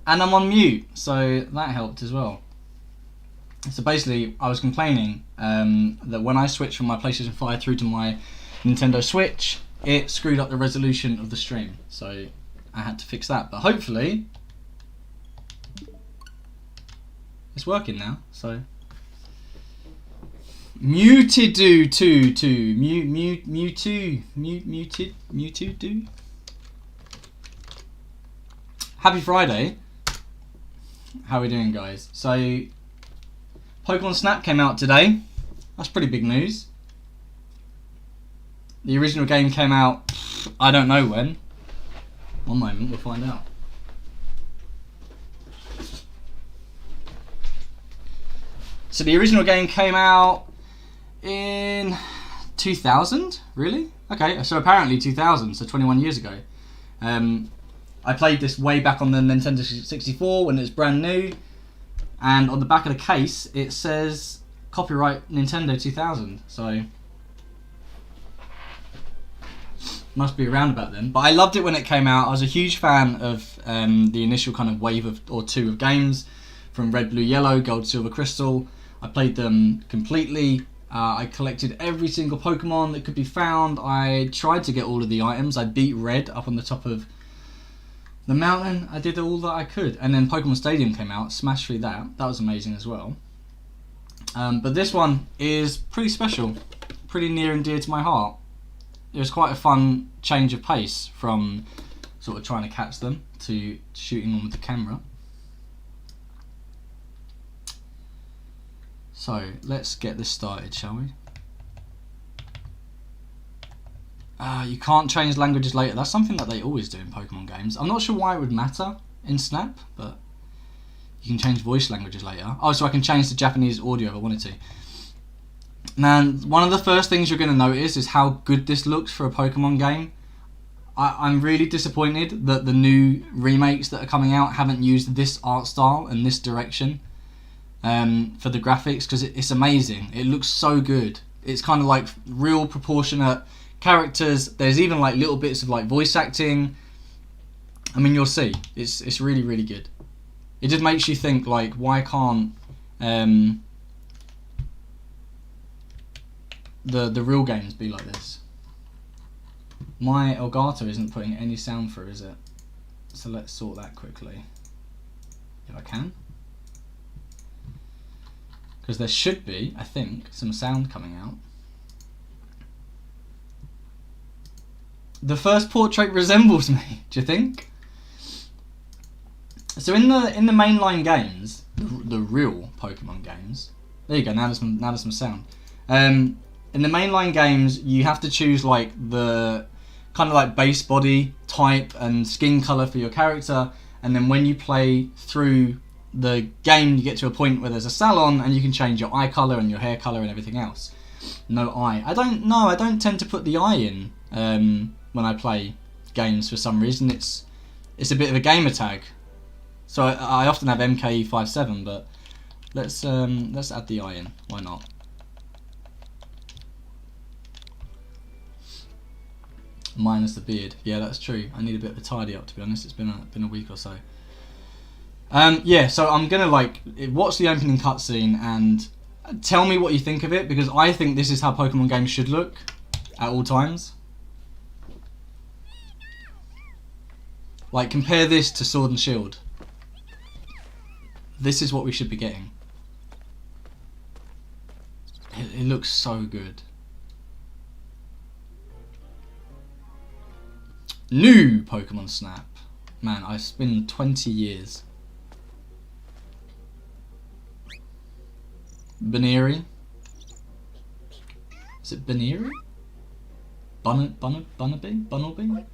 And I'm on mute, so that helped as well. So basically, I was complaining that when I switched from my PlayStation 5 through to my Nintendo Switch, it screwed up the resolution of the stream. So I had to fix that. But hopefully, it's working now. So muted do. Happy Friday. How are we doing, guys? So Pokémon Snap came out today. That's pretty big news. The original game came out, I don't know when. One moment, we'll find out. So the original game came out in 2000, really? Okay, so apparently 2000, so 21 years ago. I played this way back on the Nintendo 64 when it was brand new. And on the back of the case, it says copyright Nintendo 2000. So must be around about then. But I loved it when it came out. I was a huge fan of the initial kind of wave or two of games from Red, Blue, Yellow, Gold, Silver, Crystal. I played them completely. I collected every single Pokemon that could be found. I tried to get all of the items. I beat Red up on the top of the mountain. I did all that I could. And then Pokemon Stadium came out. Smashed through that. That was amazing as well. But this one is pretty special. Pretty near and dear to my heart. It was quite a fun change of pace from sort of trying to catch them to shooting them with the camera. So let's get this started, shall we? You can't change languages later. That's something that they always do in Pokemon games. I'm not sure why it would matter in Snap, but you can change voice languages later. Oh, so I can change to Japanese audio if I wanted to. Man, one of the first things you're going to notice is how good this looks for a Pokemon game. I'm really disappointed that the new remakes that are coming out haven't used this art style and this direction for the graphics, because it's amazing. It looks so good. It's kind of like real proportionate characters. There's even like little bits of like voice acting. I mean, you'll see. It's really, really good. It just makes you think, like, why can't the real games be like this? My Elgato isn't putting any sound through, is it? So let's sort that quickly, if I can. Because there should be, I think, some sound coming out. The first portrait resembles me, do you think? So in the mainline games, the real Pokemon games, there you go, now there's some sound. In the mainline games, you have to choose like the kind of like base body type and skin color for your character, and then when you play through the game, you get to a point where there's a salon and you can change your eye color and your hair color and everything else. No eye. I don't tend to put the eye in when I play games for some reason. It's a bit of a gamer tag. So I often have MKE57, but let's add the eye in. Why not? Minus the beard. Yeah, that's true. I need a bit of a tidy up, to be honest. It's been a week or so. Yeah, so I'm gonna watch the opening cutscene and tell me what you think of it, because I think this is how Pokemon games should look at all times. Like, compare this to Sword and Shield. This is what we should be getting. It looks so good. New Pokémon Snap. Man, it's been 20 years. Baneri? Is it Baneri? Bunnelby?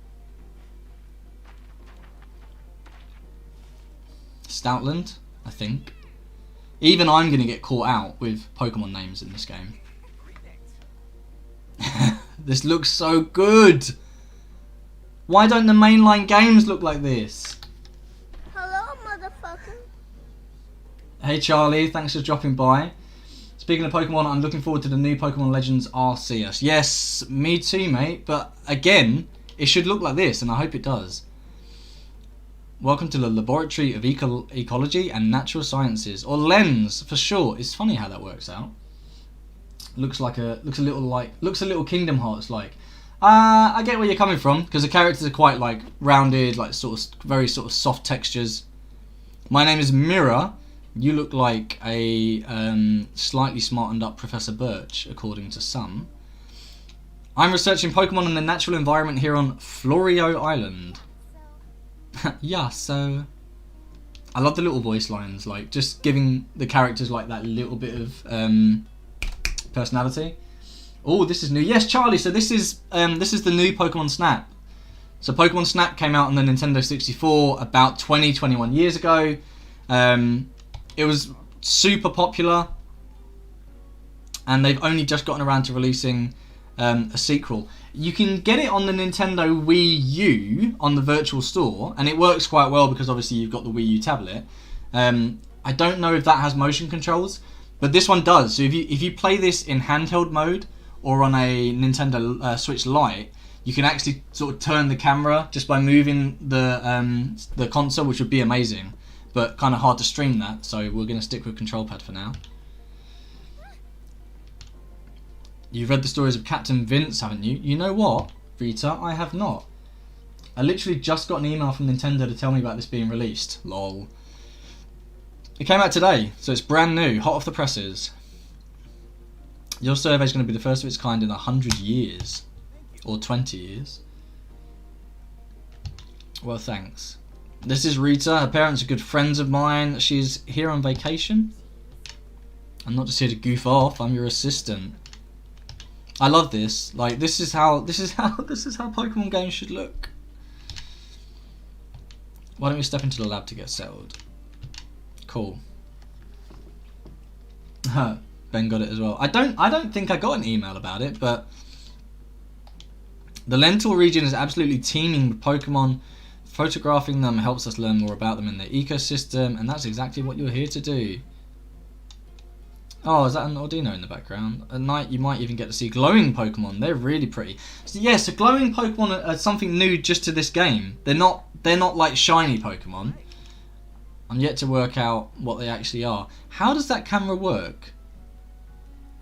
Stoutland, I think. Even I'm going to get caught out with Pokemon names in this game. This looks so good! Why don't the mainline games look like this? Hello, motherfucker. Hey Charlie, thanks for dropping by. Speaking of Pokemon, I'm looking forward to the new Pokemon Legends Arceus. Yes, me too, mate. But again, it should look like this, and I hope it does. Welcome to the Laboratory of Ecology and Natural Sciences, or LENS for short. It's funny how that works out. Looks a little Kingdom Hearts like. I get where you're coming from because the characters are quite like rounded, like very soft textures. My name is Mira. You look like a slightly smartened up Professor Birch, according to some. I'm researching Pokemon in the natural environment here on Florio Island. Yeah, so I love the little voice lines, like just giving the characters like that little bit of personality. Oh, this is new. Yes, Charlie. So this is the new Pokemon Snap. So Pokemon Snap came out on the Nintendo 64 about 21 years ago. It was super popular, and they've only just gotten around to releasing a sequel. You can get it on the Nintendo Wii U on the Virtual Store, and it works quite well because obviously you've got the Wii U tablet. I don't know if that has motion controls, but this one does. So if you play this in handheld mode or on a Nintendo Switch Lite, you can actually sort of turn the camera just by moving the console, which would be amazing, but kind of hard to stream that. So we're going to stick with control pad for now. You've read the stories of Captain Vince, haven't you? You know what, Rita? I have not. I literally just got an email from Nintendo to tell me about this being released. Lol. It came out today, so it's brand new, hot off the presses. Your survey is going to be the first of its kind in 100 years. Or 20 years. Well, thanks. This is Rita. Her parents are good friends of mine. She's here on vacation. I'm not just here to goof off. I'm your assistant. I love this. Like, this is how Pokemon games should look. Why don't we step into the lab to get settled? Cool. Ben got it as well. I don't think I got an email about it, but the Lental region is absolutely teeming with Pokemon. Photographing them helps us learn more about them in their ecosystem, and that's exactly what you're here to do. Oh, is that an Ordino in the background? At night, you might even get to see glowing Pokemon. They're really pretty. So, yeah, so glowing Pokemon are something new just to this game. They're not like shiny Pokemon. I'm yet to work out what they actually are. How does that camera work?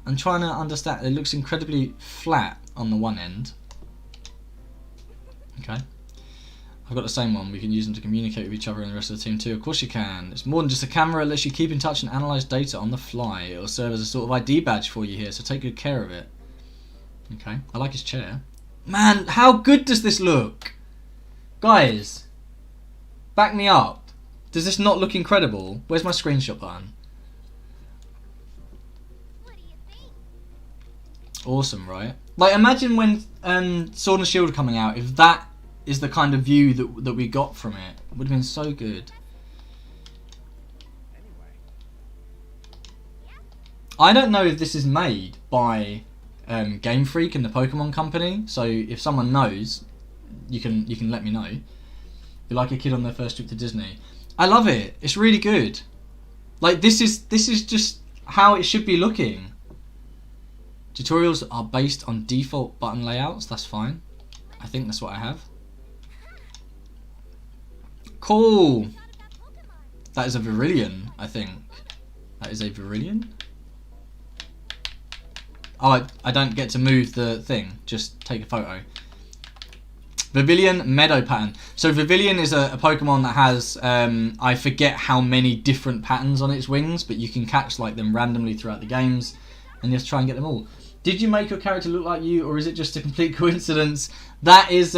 I'm trying to understand. It looks incredibly flat on the one end. Okay. I've got the same one. We can use them to communicate with each other and the rest of the team too. Of course you can. It's more than just a camera. It lets you keep in touch and analyse data on the fly. It will serve as a sort of ID badge for you here, so take good care of it. Okay. I like his chair. Man, how good does this look? Guys, back me up. Does this not look incredible? Where's my screenshot button? Awesome, right? Like, imagine when Sword and Shield are coming out, if that is the kind of view that we got from it. It would have been so good. I don't know if this is made by Game Freak and the Pokemon Company, so if someone knows, you can let me know. You're like a kid on their first trip to Disney. I love it. It's really good. Like, this is just how it should be looking. Tutorials are based on default button layouts. That's fine. I think that's what I have. Cool. That is a Virillion, I think. That is a Virillion. Oh, I don't get to move the thing. Just take a photo. Vivillion Meadow pattern. So Vivillion is a Pokemon that has, I forget how many different patterns on its wings, but you can catch like them randomly throughout the games, and just try and get them all. Did you make your character look like you, or is it just a complete coincidence? That is,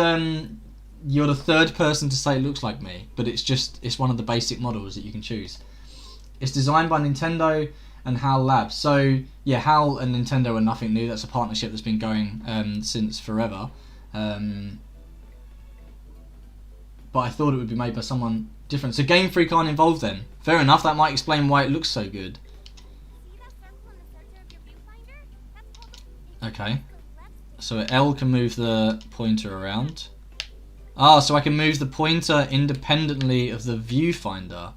you're the third person to say it looks like me, but it's one of the basic models that you can choose. It's designed by Nintendo and HAL Labs. So yeah, HAL and Nintendo are nothing new. That's a partnership that's been going since forever. But I thought it would be made by someone different. So Game Freak aren't involved then. Fair enough, that might explain why it looks so good. Okay. So L can move the pointer around. Ah, so I can move the pointer independently of the viewfinder.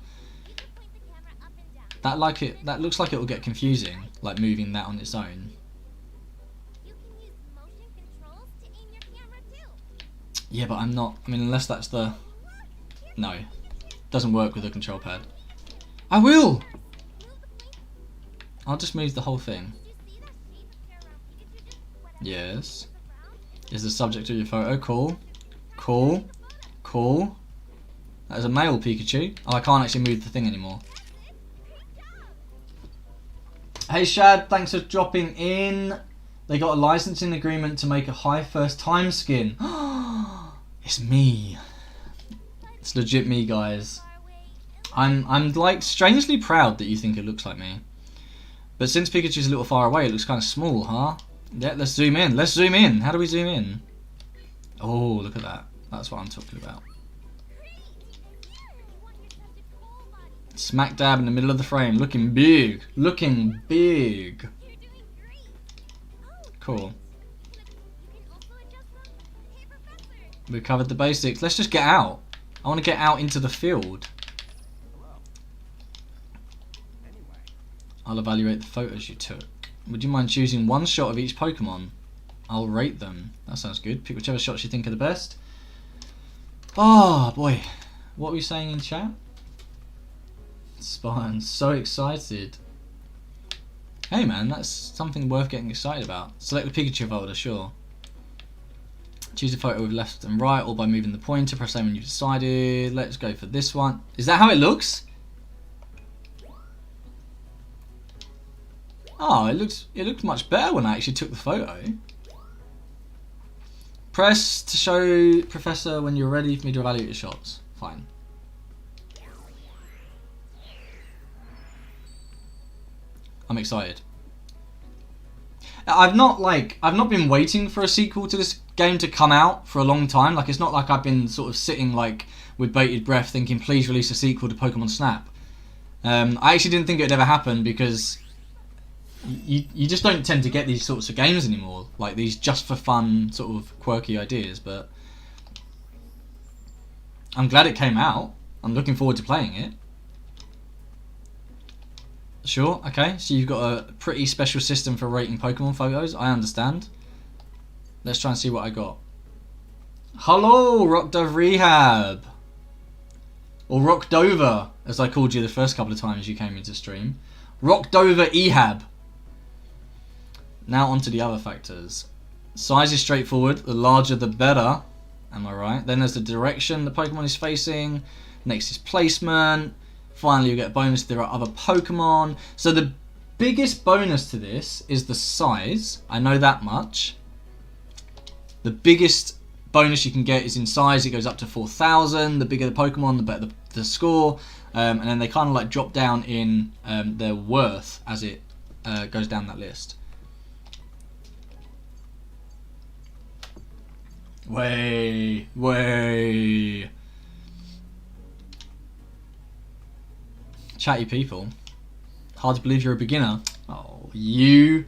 That looks like it will get confusing, like moving that on its own. Yeah, but I'm not. I mean, unless that's the. No, doesn't work with a control pad. I will! I'll just move the whole thing. Yes. Is the subject of your photo. Cool. Cool. Cool. That is a male Pikachu. Oh, I can't actually move the thing anymore. Hey Shad, thanks for dropping in. They got a licensing agreement to make a high first time skin. It's me. It's legit me, guys. I'm like strangely proud that you think it looks like me. But since Pikachu's a little far away, it looks kind of small, huh? Yeah, let's zoom in. Let's zoom in. How do we zoom in? Oh, look at that. That's what I'm talking about. Smack dab in the middle of the frame. Looking big. Looking big. Cool. We covered the basics. Let's just get out. I want to get out into the field. I'll evaluate the photos you took. Would you mind choosing one shot of each Pokemon? I'll rate them. That sounds good. Pick whichever shots you think are the best. Oh boy. What were you saying in chat? Spartan, so excited. Hey man, that's something worth getting excited about. Select the Pikachu folder, sure. Choose a photo with left and right, or by moving the pointer. Press A when you've decided. Let's go for this one. Is that how it looks? Oh, it looked much better when I actually took the photo. Press to show Professor when you're ready for me to evaluate your shots. Fine. I'm excited. I've not been waiting for a sequel to this game to come out for a long time. Like, it's not like I've been sort of sitting like with bated breath thinking please release a sequel to Pokémon Snap. I actually didn't think it would ever happen because you just don't tend to get these sorts of games anymore, like these just for fun sort of quirky ideas. But I'm glad it came out. I'm looking forward to playing it. Sure, okay, so you've got a pretty special system for rating Pokemon photos, I understand. Let's try and see what I got. Hello, Rockdove Rehab! Or Rockdover, as I called you the first couple of times you came into stream. Rockdover Ehab. Now onto the other factors. Size is straightforward, the larger the better, am I right? Then there's the direction the Pokemon is facing, next is placement. Finally, you get a bonus if there are other Pokemon. So the biggest bonus to this is the size. I know that much. The biggest bonus you can get is in size. It goes up to 4,000. The bigger the Pokemon, the better the score. And then they kind of like drop down in their worth as it goes down that list. Way. Chatty people. Hard to believe you're a beginner. Oh, you.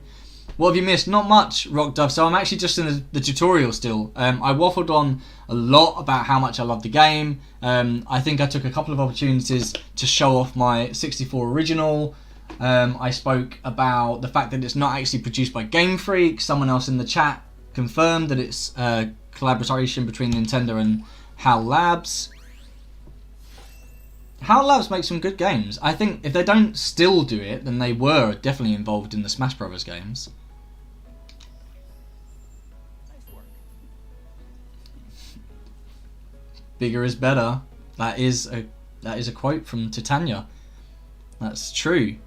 What have you missed? Not much, Rockdove. So I'm actually just in the tutorial still. I waffled on a lot about how much I love the game. I think I took a couple of opportunities to show off my 64 original. I spoke about the fact that it's not actually produced by Game Freak. Someone else in the chat confirmed that it's a collaboration between Nintendo and HAL Labs. HAL Labs make some good games. I think if they don't still do it, then they were definitely involved in the Smash Brothers games. Bigger is better. That is a quote from Titania. That's true.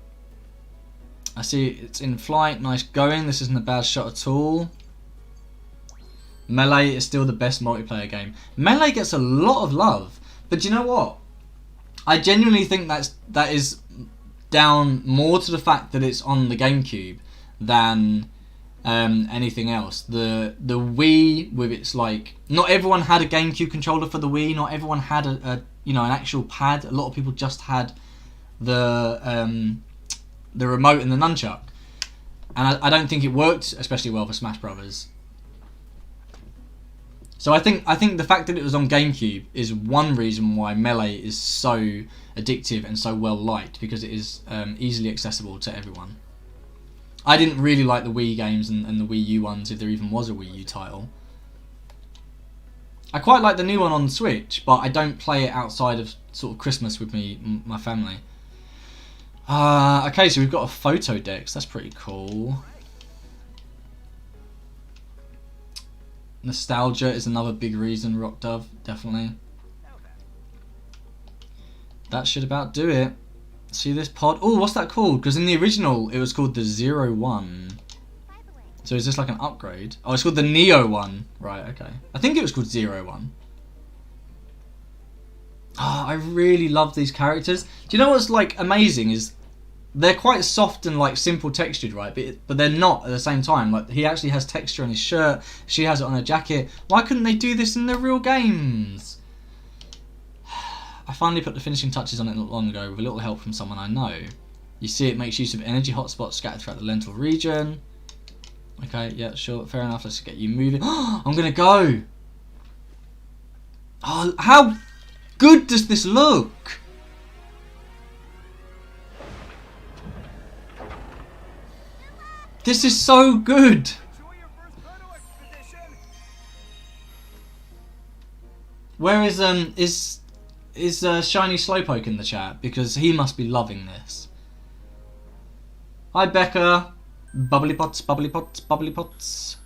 I see it's in flight. Nice going. This isn't a bad shot at all. Melee is still the best multiplayer game. Melee gets a lot of love, but do you know what? I genuinely think that is down more to the fact that it's on the GameCube than anything else. The Wii with its like, not everyone had a GameCube controller for the Wii. Not everyone had an actual pad. A lot of people just had the remote and the nunchuck, and I don't think it worked especially well for Smash Brothers. So I think the fact that it was on GameCube is one reason why Melee is so addictive and so well liked, because it is easily accessible to everyone. I didn't really like the Wii games and the Wii U ones, if there even was a Wii U title. I quite like the new one on Switch, but I don't play it outside of sort of Christmas with my family. Okay, so we've got a photo deck. So that's pretty cool. Nostalgia is another big reason, Rock Dove, definitely. That should about do it. See this pod? Oh, what's that called? Because in the original, it was called the 01. So is this like an upgrade? Oh, it's called the Neo one. Right, okay. I think it was called 01. Ah, I really love these characters. Do you know what's like amazing is they're quite soft and like simple textured, right? But they're not at the same time. Like he actually has texture on his shirt. She has it on her jacket. Why couldn't they do this in the real games? I finally put the finishing touches on it not long ago with a little help from someone I know. You see it makes use of energy hotspots scattered throughout the lentil region. Okay, yeah, sure, fair enough. Let's get you moving. I'm gonna go. Oh, how good does this look? This is so good. Where is Shiny Slowpoke in the chat? Because he must be loving this. Hi Becca. Bubbly pots, bubbly pots, bubbly pots.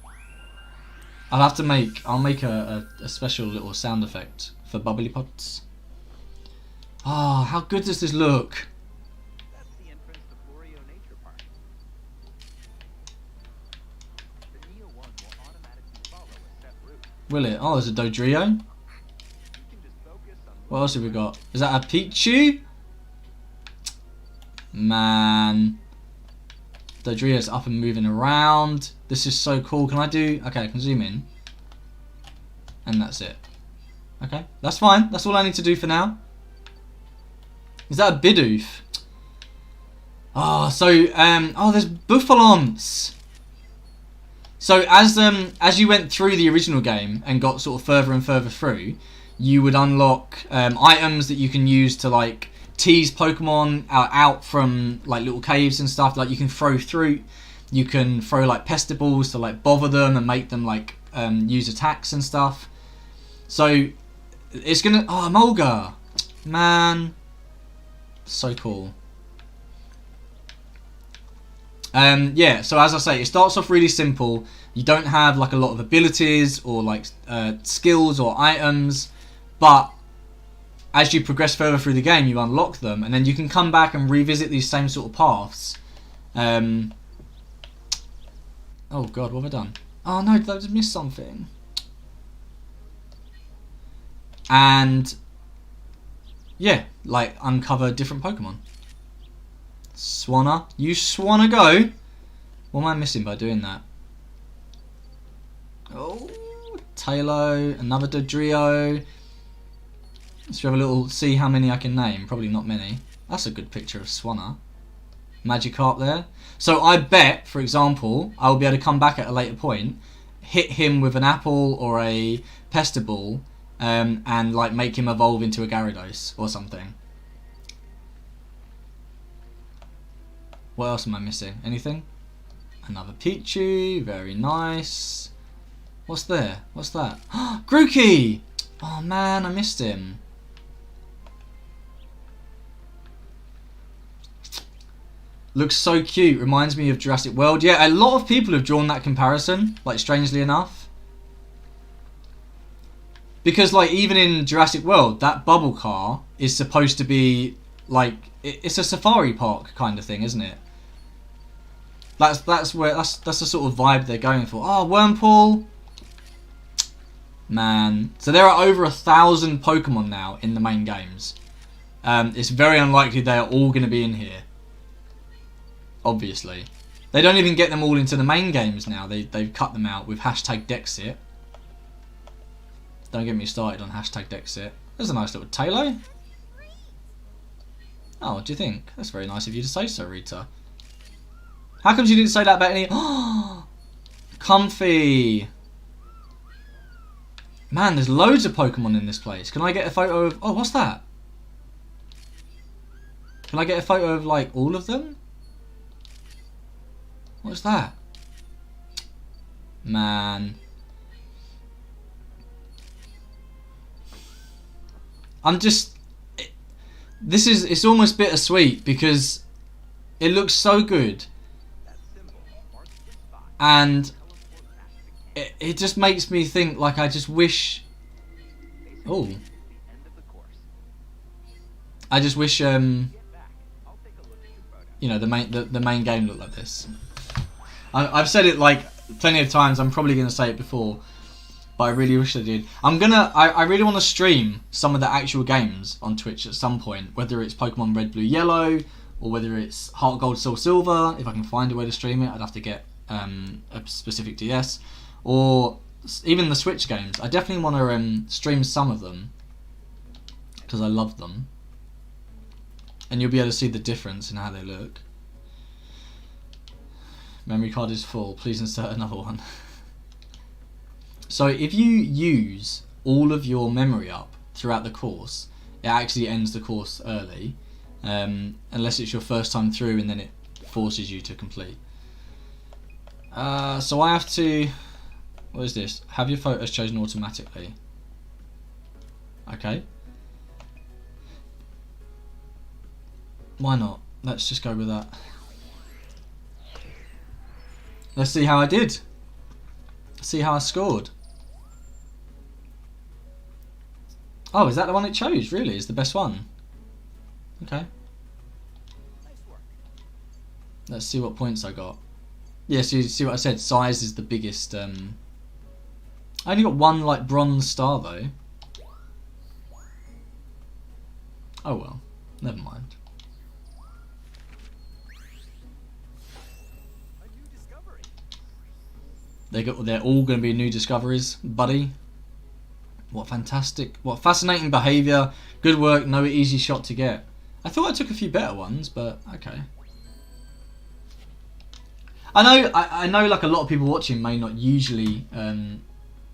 I'll make a special little sound effect for bubbly pots. Ah, how good does this look? That's the entrance to Florio Nature Park. The Neo 1 will automatically follow a set route. Will it? Oh, there's a Dodrio. You can just focus on What else have we got? Is that a Pichu? Man. Dodrio's up and moving around. This is so cool. Can I do... Okay, I can zoom in. And that's it. Okay, that's fine. That's all I need to do for now. Is that a Bidoof? Oh, so... oh, there's Buffalons. So as you went through the original game and got sort of further and further through, you would unlock items that you can use to like tease Pokemon out from like little caves and stuff. Like you can throw fruit, you can throw like pestiballs to like bother them and make them like use attacks and stuff. So it's gonna... Oh, Mulga, man, so cool. Yeah, so as I say, it starts off really simple. You don't have like a lot of abilities or like skills or items, but as you progress further through the game, you unlock them, and then you can come back and revisit these same sort of paths. Oh god, what have I done? Oh no, did I just miss something? And yeah, like uncover different Pokemon. Swanna, you swanna go? What am I missing by doing that? Oh, Tailo, another Dodrio. Let's have a little see how many I can name. Probably not many. That's a good picture of Swanna. Magikarp there. So I bet, for example, I'll be able to come back at a later point, hit him with an apple or a Pestiball, and like make him evolve into a Gyarados or something. What else am I missing? Anything? Another Pichu. Very nice. What's there? What's that? Grookey! Oh man, I missed him. Looks so cute. Reminds me of Jurassic World. Yeah, a lot of people have drawn that comparison, like strangely enough. Because like even in Jurassic World, that bubble car is supposed to be like it's a safari park kind of thing, isn't it? That's the sort of vibe they're going for. Oh, Wurmple. Man. So there are over 1,000 Pokemon now in the main games. It's very unlikely they are all going to be in here. Obviously. They don't even get them all into the main games now. They've cut them out with hashtag Dexit. Don't get me started on hashtag Dexit. There's a nice little Tailo. Oh, what do you think? That's very nice of you to say so, Rita. How come you didn't say that about any... Oh, Comfy. Man, there's loads of Pokemon in this place. Can I get a photo of... Oh, what's that? Can I get a photo of, like, all of them? What's that? Man. I'm just... It's almost bittersweet because it looks so good. And it just makes me think, like, I just wish... Oh. I just wish, you know, the main game looked like this. I've said it, like, plenty of times. I'm probably going to say it before. But I really wish I did. I really want to stream some of the actual games on Twitch at some point. Whether it's Pokemon Red, Blue, Yellow, or whether it's Heart Gold, Soul Silver. If I can find a way to stream it, I'd have to get a specific DS. Or even the Switch games. I definitely want to stream some of them. Because I love them. And you'll be able to see the difference in how they look. Memory card is full. Please insert another one. So if you use all of your memory up throughout the course, it actually ends the course early. Unless it's your first time through and then it forces you to complete. So I have to... What is this? Have your photos chosen automatically. Okay. Why not? Let's just go with that. Let's see how I did. See how I scored. Oh, is that the one it chose? Really? Is the best one? Okay. Let's see what points I got. Yeah, so you see what I said? Size is the biggest. I only got one, like, bronze star, though. Oh, well. Never mind. They're all going to be new discoveries, buddy. What fantastic, what fascinating behaviour. Good work, no easy shot to get. I thought I took a few better ones, but okay. I know like a lot of people watching may not usually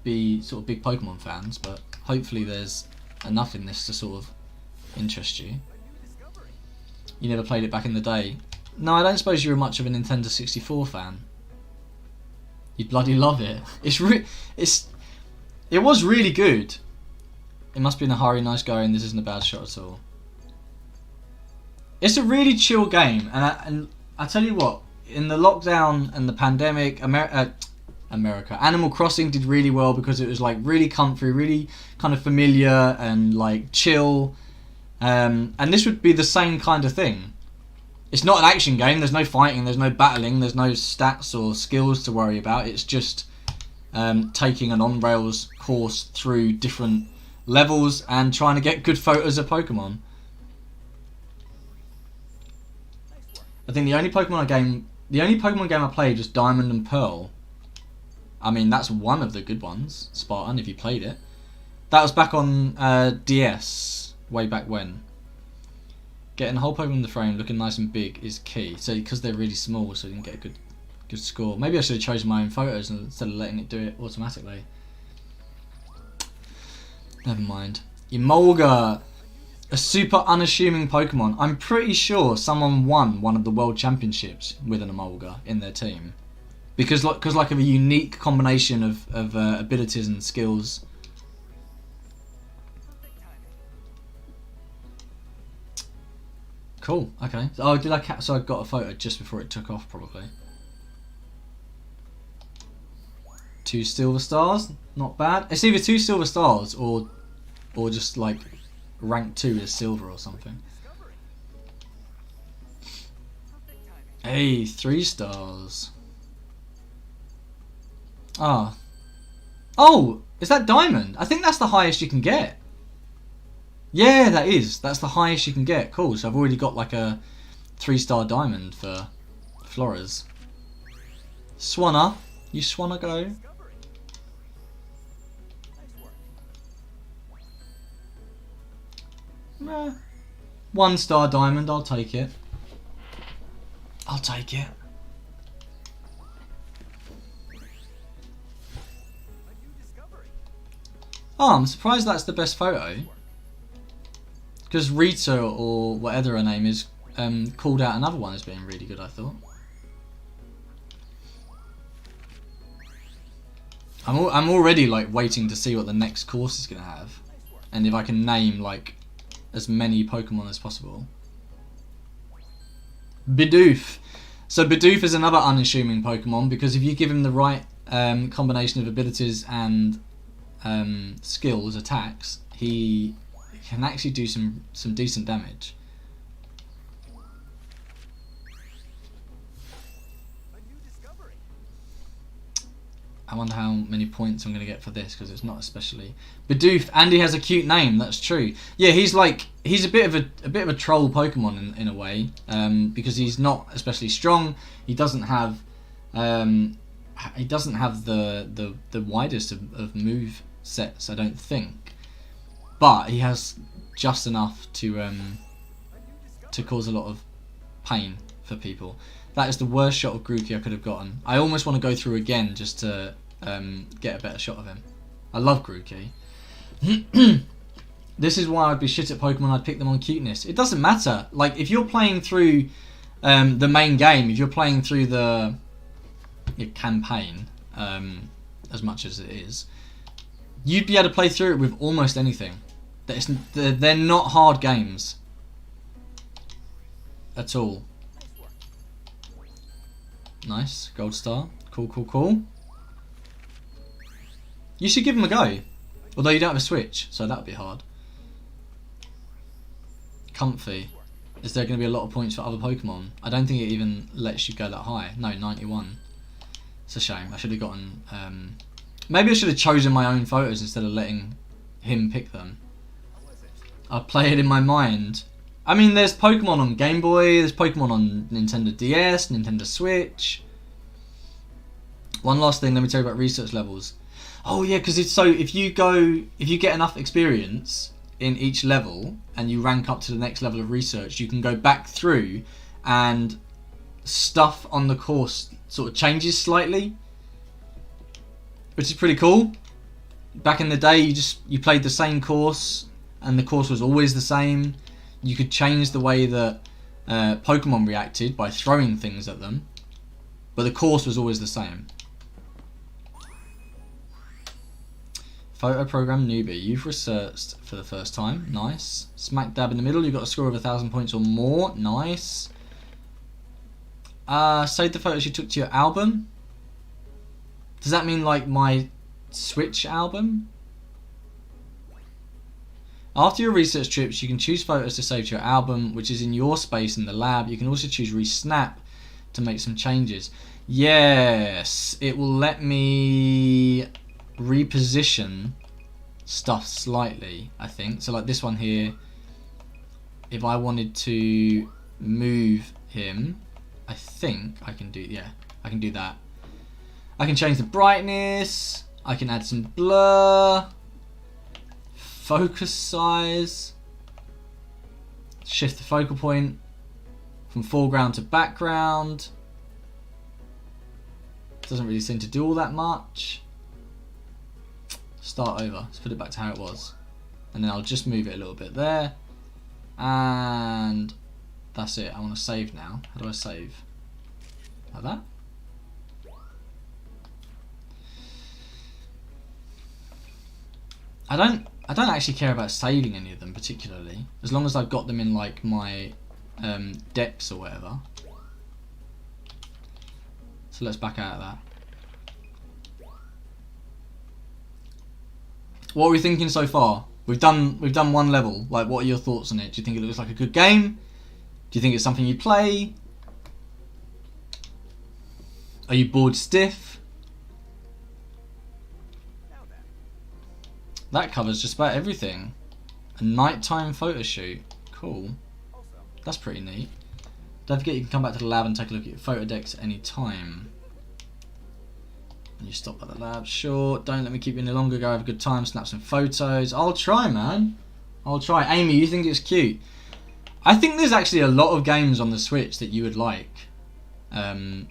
be sort of big Pokemon fans, but hopefully there's enough in this to sort of interest you. You never played it back in the day. No, I don't suppose you were much of a Nintendo 64 fan. You'd bloody love it. It was really good. It must be in a hurry, nice going. This isn't a bad shot at all. It's a really chill game, and I tell you what, in the lockdown and the pandemic, America, Animal Crossing did really well because it was like really comfy, really kind of familiar and like chill. And this would be the same kind of thing. It's not an action game, there's no fighting, there's no battling, there's no stats or skills to worry about. It's just taking an on-rails course through different levels and trying to get good photos of Pokemon. I think the only Pokemon game I played was Diamond and Pearl. I mean, that's one of the good ones, Spartan, if you played it. That was back on DS, way back when. Getting a whole Pokemon in the frame looking nice and big is key. So because they're really small, so you can get a good score. Maybe I should have chosen my own photos instead of letting it do it automatically. Never mind. Emolga, a super unassuming Pokemon. I'm pretty sure someone won one of the World Championships with an Emolga in their team, because like of a unique combination of abilities and skills. Cool. Okay. Oh, so I got a photo just before it took off, probably. 2 silver stars, not bad. It's either 2 silver stars or just like rank 2 is silver or something. Hey, 3 stars. Ah. Oh, is that diamond? I think that's the highest you can get. Yeah, that is. That's the highest you can get. Cool. So I've already got like a 3-star diamond for Floras. Swanna, you swanna go? 1-star diamond, I'll take it. I'll take it. Oh, I'm surprised that's the best photo. Because Rita, or whatever her name is, called out another one as being really good, I thought. I'm already like waiting to see what the next course is going to have. And if I can name like as many Pokemon as possible. Bidoof. So Bidoof is another unassuming Pokemon because if you give him the right combination of abilities and skills, attacks, he can actually do some decent damage. I wonder how many points I'm going to get for this because it's not especially Bidoof, and he has a cute name. That's true. Yeah, he's a bit of a troll Pokemon in a way because he's not especially strong. He doesn't have the widest of move sets, I don't think, but he has just enough to cause a lot of pain for people. That is the worst shot of Grookey I could have gotten. I almost want to go through again just to get a better shot of him. I love Grookey. This is why I'd be shit at Pokemon. I'd pick them on cuteness. It doesn't matter. Like, if you're playing through the main game, if you're playing through your campaign, as much as it is, you'd be able to play through it with almost anything. They're not hard games at all. Nice, gold star. Cool, cool, cool. You should give him a go. Although you don't have a switch, so that would be hard. Comfy. Is there going to be a lot of points for other Pokemon? I don't think it even lets you go that high. No, 91. It's a shame. I should have gotten... maybe I should have chosen my own photos instead of letting him pick them. I'll play it in my mind. I mean, there's Pokemon on Game Boy, there's Pokemon on Nintendo DS, Nintendo Switch. One last thing, let me tell you about research levels. Oh yeah, because it's so if you get enough experience in each level and you rank up to the next level of research, you can go back through and stuff on the course sort of changes slightly, which is pretty cool. Back in the day, you played the same course and the course was always the same. You could change the way that Pokemon reacted by throwing things at them, but the course was always the same. Photo program newbie. You've researched for the first time. Nice. Smack dab in the middle. You've got a score of 1,000 points or more. Nice. Save the photos you took to your album. Does that mean like my Switch album? After your research trips, you can choose photos to save to your album, which is in your space in the lab. You can also choose Resnap to make some changes. Yes, it will let me reposition stuff slightly, I think. So like this one here, if I wanted to move him, I think I can do, yeah, I can do that. I can change the brightness, I can add some blur, focus size, shift the focal point from foreground to background. Doesn't really seem to do all that much. Start over. Let's put it back to how it was. And then I'll just move it a little bit there. And that's it. I want to save now. How do I save? Like that? I don't actually care about saving any of them particularly, as long as I've got them in like my decks or whatever. So let's back out of that. What are we thinking so far? We've done one level. Like, what are your thoughts on it? Do you think it looks like a good game? Do you think it's something you play? Are you bored stiff? That covers just about everything. A nighttime photo shoot. Cool. That's pretty neat. Don't forget you can come back to the lab and take a look at your photo decks at any time. You stop at the lab. Sure. Don't let me keep you any longer. Go have a good time. Snap some photos. I'll try, man. I'll try. Amy, you think it's cute? I think there's actually a lot of games on the Switch that you would like. Amy,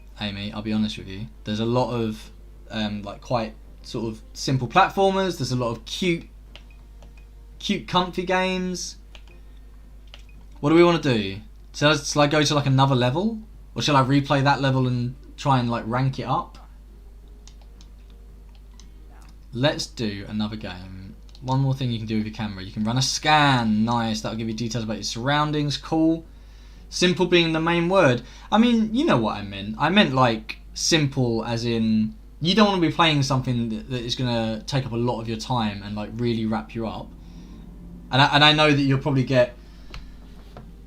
I'll be honest with you. There's a lot of like quite sort of simple platformers. There's a lot of cute, comfy games. What do we want to do? Shall I go to like another level, or shall I replay that level and try and like rank it up? Let's do another game. One more thing you can do with your camera. You can run a scan. Nice. That'll give you details about your surroundings. Cool. Simple being the main word. I mean, you know what I meant. I meant like simple as in you don't want to be playing something that is going to take up a lot of your time and like really wrap you up. And I know that you'll probably get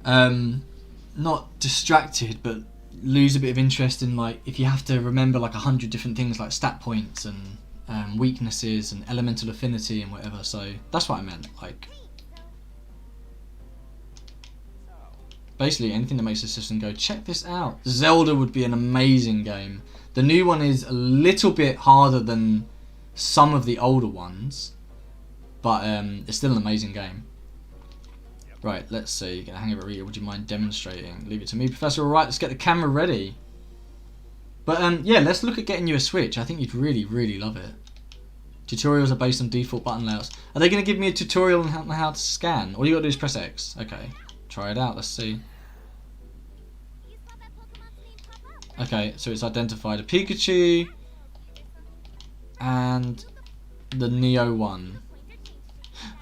not distracted, but lose a bit of interest in like if you have to remember like 100 different things like stat points and weaknesses and elemental affinity and whatever. So that's what I meant. Like basically anything that makes the system go, check this out. Zelda would be an amazing game. The new one is a little bit harder than some of the older ones, but it's still an amazing game. Right, let's see. Get a hang of it, Rita. Would you mind demonstrating? Leave it to me, Professor. Alright, let's get the camera ready. But yeah, let's look at getting you a Switch. I think you'd really, really love it. Tutorials are based on default button layouts. Are they going to give me a tutorial on how to scan? All you got to do is press X. Okay, try it out. Let's see. Okay, so it's identified a Pikachu and the Neo one.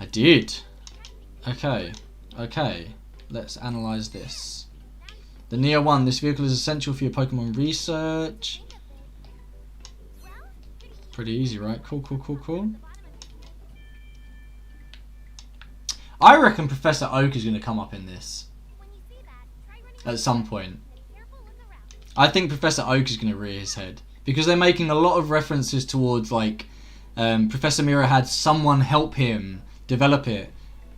I did. Okay, okay. Let's analyze this. The Neo 1, this vehicle is essential for your Pokemon research. Pretty easy, right? Cool, cool, cool, cool. I reckon Professor Oak is going to come up in this at some point. I think Professor Oak is going to rear his head because they're making a lot of references towards like Professor Mira had someone help him develop it,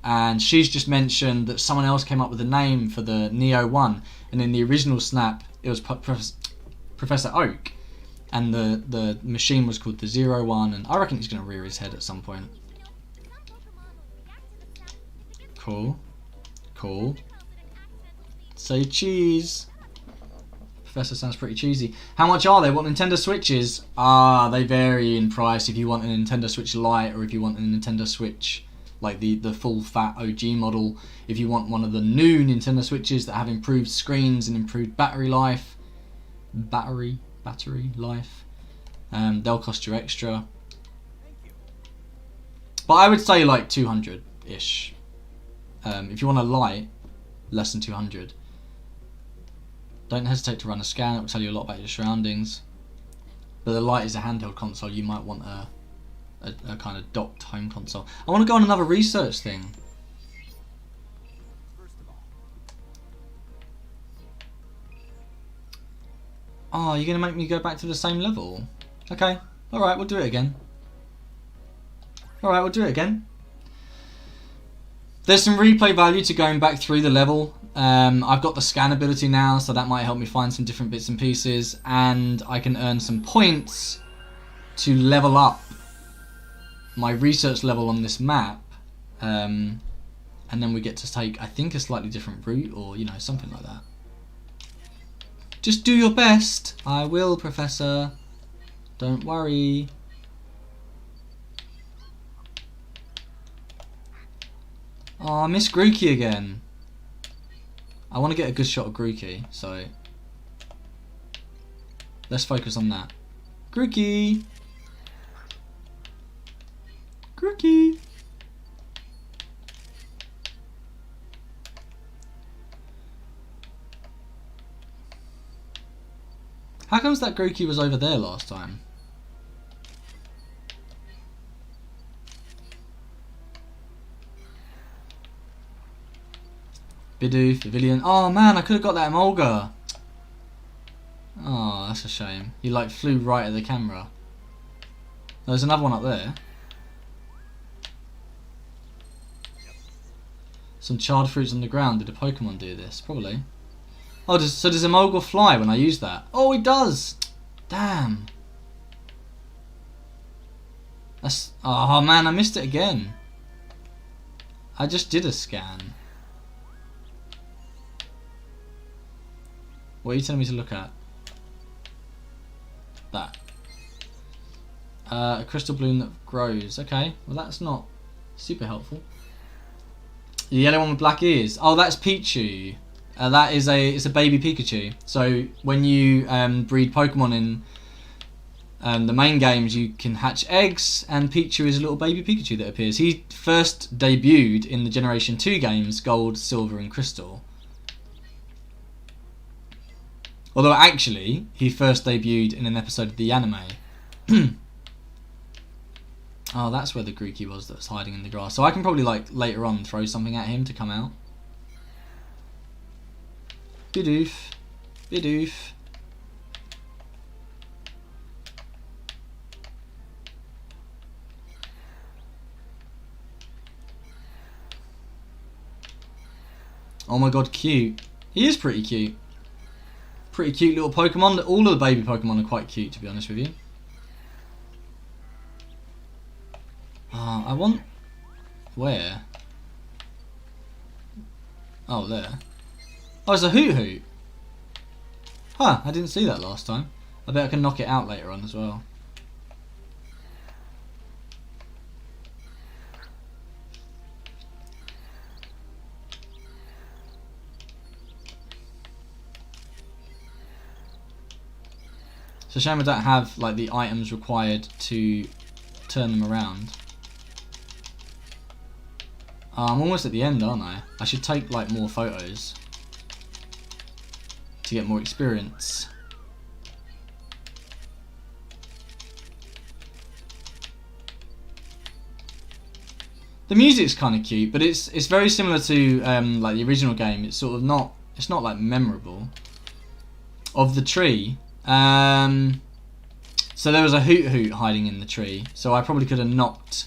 and she's just mentioned that someone else came up with a name for the Neo 1, and in the original Snap it was Professor Oak, and the machine was called the 01, and I reckon he's going to rear his head at some point. Cool. Cool. Say cheese. Professor sounds pretty cheesy. How much are they? What Nintendo Switches? They vary in price if you want a Nintendo Switch Lite or if you want a Nintendo Switch like the full fat OG model. If you want one of the new Nintendo Switches that have improved screens and improved battery life, battery life, they'll cost you extra. But I would say like 200-ish. If you want a Lite, less than 200. Don't hesitate to run a scan, it will tell you a lot about your surroundings. But the Lite is a handheld console, you might want a kind of docked home console. I want to go on another research thing. Oh, you're going to make me go back to the same level? Okay, alright, we'll do it again. Alright, we'll do it again. There's some replay value to going back through the level. I've got the scan ability now, so that might help me find some different bits and pieces, and I can earn some points to level up my research level on this map, and then we get to take, I think, a slightly different route, or you know, something like that. Just do your best. I will, Professor. Don't worry. Oh, I miss Grookey again. I want to get a good shot of Grookey, so let's focus on that. Grookey! Grookey! How comes that Grookey was over there last time? Bidoof, Pavilion. Oh man, I could have got that Emolga. Oh, that's a shame. He like flew right at the camera. There's another one up there. Some charred fruits on the ground. Did a Pokemon do this? Probably. Oh, so does Emolga fly when I use that? Oh, he does! Damn. That's... Oh man, I missed it again. I just did a scan. What are you telling me to look at? That. A crystal bloom that grows. Okay, well that's not super helpful. The yellow one with black ears. Oh, that's Pichu. That is it's a baby Pikachu. So when you breed Pokemon The main games you can hatch eggs, and Pichu is a little baby Pikachu that appears. He first debuted in the Generation 2 games, Gold, Silver and Crystal. Although actually, he first debuted in an episode of the anime. Oh, that's where the Greeky was that was hiding in the grass. So I can probably, like, later on throw something at him to come out. Bidoof. Bidoof. Oh my god, cute. He is pretty cute. Pretty cute little Pokemon. All of the baby Pokemon are quite cute, to be honest with you. I want... Where? Oh, there. Oh, it's a Hoot Hoot. Huh, I didn't see that last time. I bet I can knock it out later on as well. It's a shame I don't have like the items required to turn them around. I'm almost at the end, aren't I? I should take like more photos to get more experience. The music's kind of cute, but it's very similar to like the original game. It's sort of not like memorable. Of the tree. So there was a Hoot Hoot hiding in the tree, so I probably could have knocked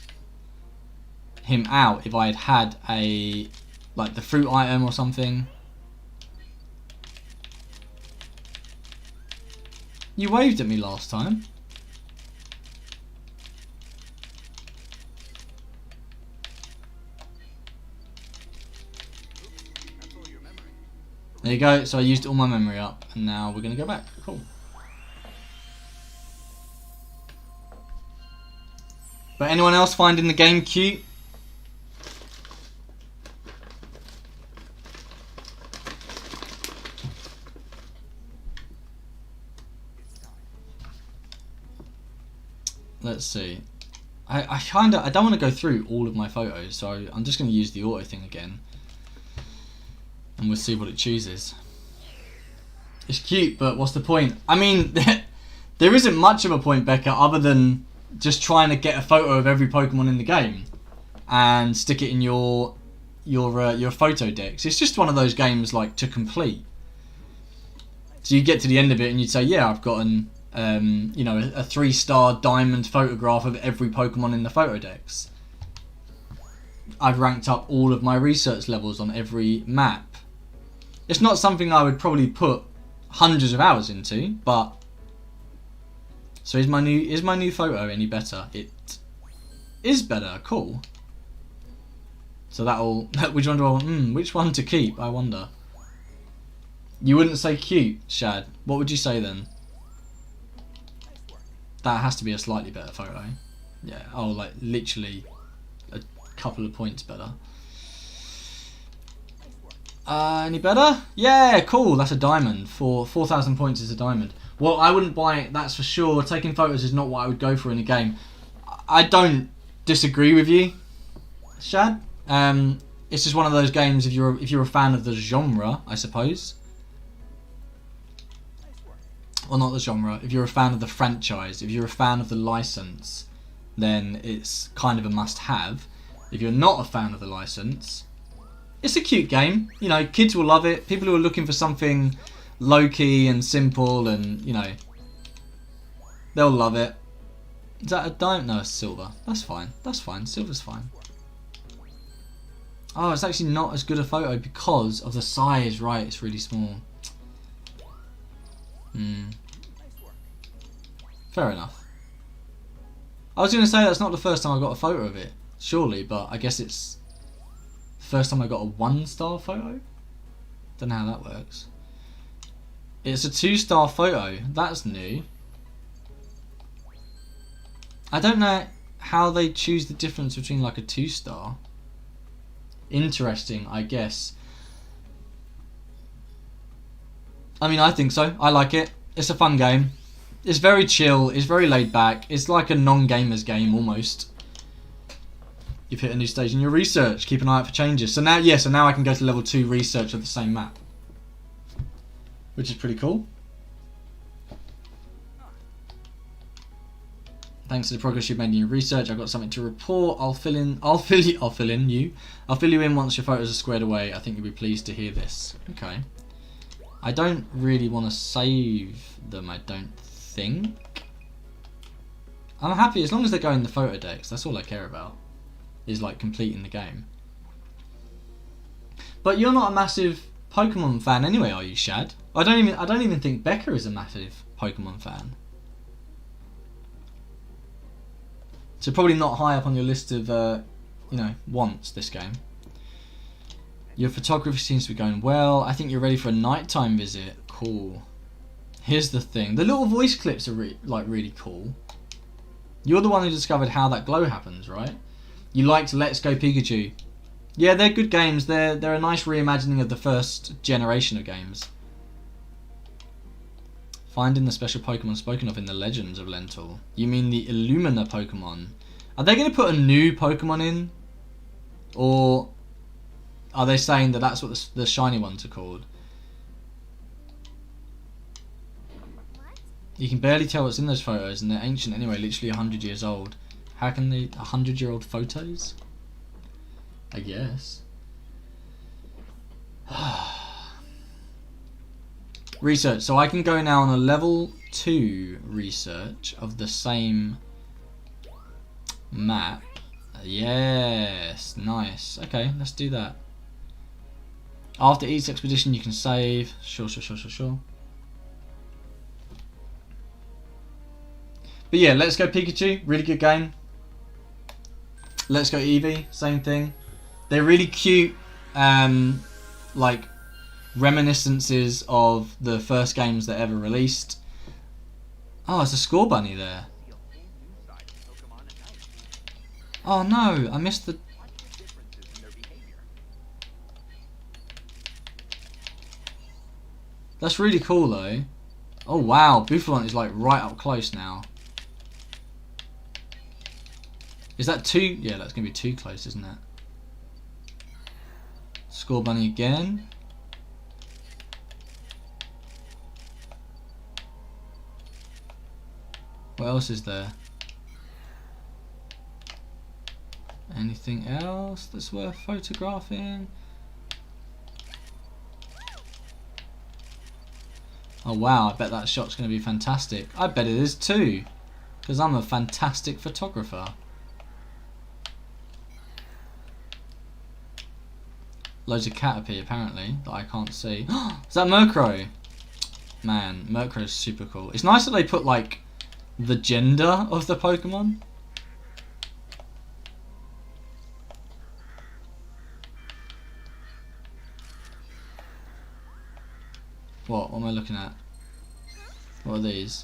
him out if I had had a like the fruit item or something. You waved at me last time. There you go, so I used all my memory up, and now we're going to go back. Cool. But anyone else finding the game cute? Let's see. I don't want to go through all of my photos, so I'm just going to use the auto thing again. And we'll see what it chooses. It's cute, but what's the point? I mean, there isn't much of a point, Becca, other than just trying to get a photo of every Pokemon in the game and stick it in your photo decks. It's just one of those games like to complete. So you get to the end of it and you'd say, yeah, I've gotten you know, a 3-star diamond photograph of every Pokemon in the photo decks. I've ranked up all of my research levels on every map. It's not something I would probably put hundreds of hours into, but so is my new photo any better? It is better. Cool. So that'll which one do I want? Which one to keep? I wonder. You wouldn't say cute, Shad. What would you say then? That has to be a slightly better photo. Yeah. Oh, like literally a couple of points better. Any better? Yeah, cool. That's a diamond. For 4,000 points is a diamond. Well, I wouldn't buy it, that's for sure. Taking photos is not what I would go for in a game. I don't disagree with you, Shad. It's just one of those games. If you're a fan of the genre, I suppose. Or not the genre. If you're a fan of the franchise, if you're a fan of the license, then it's kind of a must-have. If you're not a fan of the license, it's a cute game. You know, kids will love it. People who are looking for something low-key and simple and, you know, they'll love it. Is that a diamond? No, it's silver. That's fine. That's fine. Silver's fine. Oh, it's actually not as good a photo because of the size, right? It's really small. Fair enough. I was going to say that's not the first time I got a photo of it, surely, but I guess it's the first time I got a 1-star photo? Don't know how that works. It's a 2-star photo. That's new. I don't know how they choose the difference between like a 2-star. Interesting, I guess. I mean, I think so. I like it. It's a fun game. It's very chill. It's very laid back. It's like a non-gamers game almost. You've hit a new stage in your research. Keep an eye out for changes. So now, yeah, so now I can go to level 2 research of the same map, which is pretty cool. Thanks to the progress you've made in your research, I've got something to report. I'll fill you in once your photos are squared away. I think you'll be pleased to hear this. Okay. I don't really want to save them, I don't think. I'm happy as long as they go in the photo decks. That's all I care about. Is like completing the game. But you're not a massive Pokemon fan anyway, are you, Shad? I don't even think Becca is a massive Pokemon fan. So probably not high up on your list of wants this game. Your photography seems to be going well. I think you're ready for a nighttime visit. Cool. Here's the thing. The little voice clips are really cool. You're the one who discovered how that glow happens, right? You liked Let's Go Pikachu. Yeah, they're good games. They're a nice reimagining of the first generation of games. Finding the special Pokemon spoken of in the Legends of Lental. You mean the Illumina Pokemon? Are they going to put a new Pokemon in? Or are they saying that that's what the shiny ones are called? What? You can barely tell what's in those photos, and they're ancient anyway, literally 100 years old. How can they 100-year-old photos? I guess. Research. So I can go now on a level 2 research of the same map. Yes, nice. Okay, let's do that. After each expedition you can save. Sure. But yeah, Let's Go Pikachu, really good game. Let's Go Eevee, same thing. They're really cute, like reminiscences of the first games that ever released. Oh, it's a score bunny there. See a whole new side of Pokemon at night. Oh no, I missed the... Watch the differences in their behavior. That's really cool though. Oh wow, Bouffalon is like right up close now. Is that too... Yeah, that's going to be too close, isn't it? Score bunny again. What else is there? Anything else that's worth photographing? Oh wow, I bet that shot's going to be fantastic. I bet it is too, because I'm a fantastic photographer. Loads of Caterpie apparently that I can't see. Is that Murkrow? Man, Murkrow's super cool. It's nice that they put like the gender of the Pokemon. What am I looking at? What are these?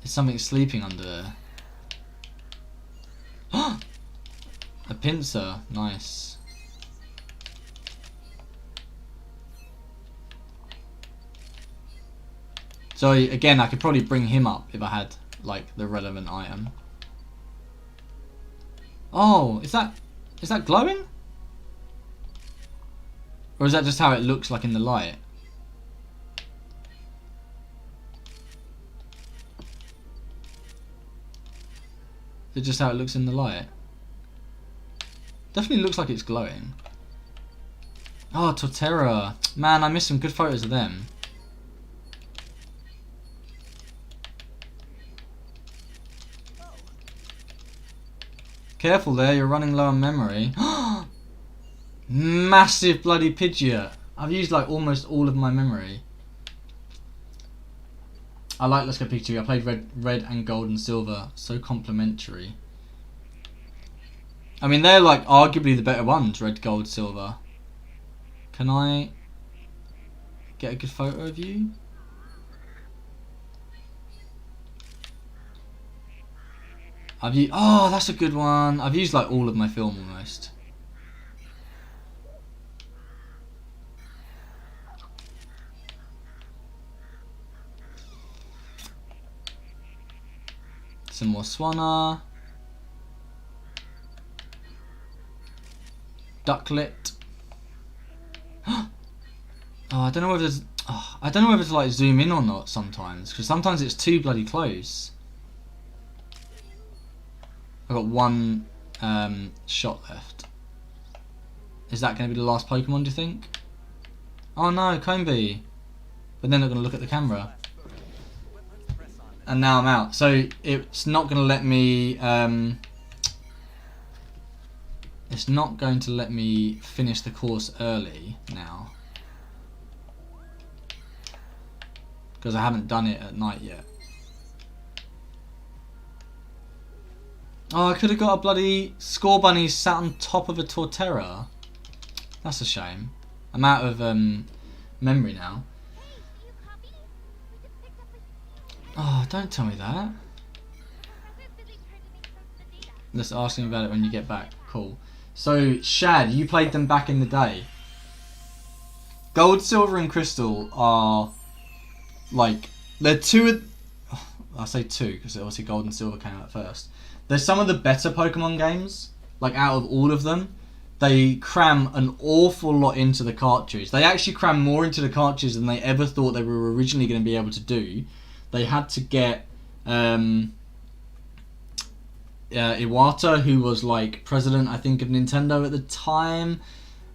Is something sleeping under there? A pincer, nice. So again, I could probably bring him up if I had like the relevant item. Oh, is that glowing? Or is that just how it looks like in the light? Is it just how it looks in the light? Definitely looks like it's glowing. Oh, Torterra. Man, I missed some good photos of them. Careful there, you're running low on memory. Massive bloody Pidgeot. I've used like almost all of my memory. I like Let's Go Pikachu. I played red and gold and silver. So complimentary. I mean, they're like arguably the better ones, red, gold, silver. Can I get a good photo of you? Oh, that's a good one. I've used like all of my film almost. Some more Swanna. Ducklet. Oh, I don't know whether to, I don't know whether to like zoom in or not sometimes, because sometimes it's too bloody close. I've got one shot left. Is that going to be the last Pokemon, do you think? Oh no, Combi. But then they're going to look at the camera. And now I'm out. So it's not going to let me... it's not going to let me finish the course early now. Because I haven't done it at night yet. Oh, I could have got a bloody Score Bunny sat on top of a Torterra. That's a shame. I'm out of memory now. You puppy? We just picked up a Oh, don't tell me that. I've been busy trying to make sense of the data. Let's ask him about it when you get back. Cool. So, Shad, you played them back in the day. Gold, Silver and Crystal are like, they're I say two because obviously Gold and Silver came out first. They're some of the better Pokemon games, like out of all of them. They cram an awful lot into the cartridge. They actually cram more into the cartridge than they ever thought they were originally going to be able to do. They had to get Iwata, who was like president, I think, of Nintendo at the time,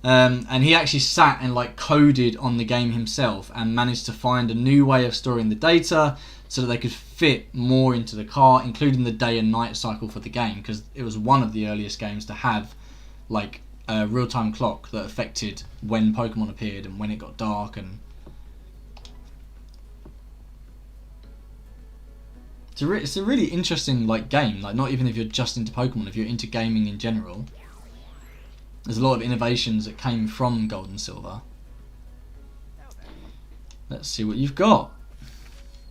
and he actually sat and like coded on the game himself and managed to find a new way of storing the data so that they could fit more into the cart, including the day and night cycle for the game, because it was one of the earliest games to have like a real-time clock that affected when Pokemon appeared and when it got dark. And it's a really interesting like game. Like, not even if you're just into Pokemon, if you're into gaming in general, there's a lot of innovations that came from Gold and Silver. Let's see what you've got.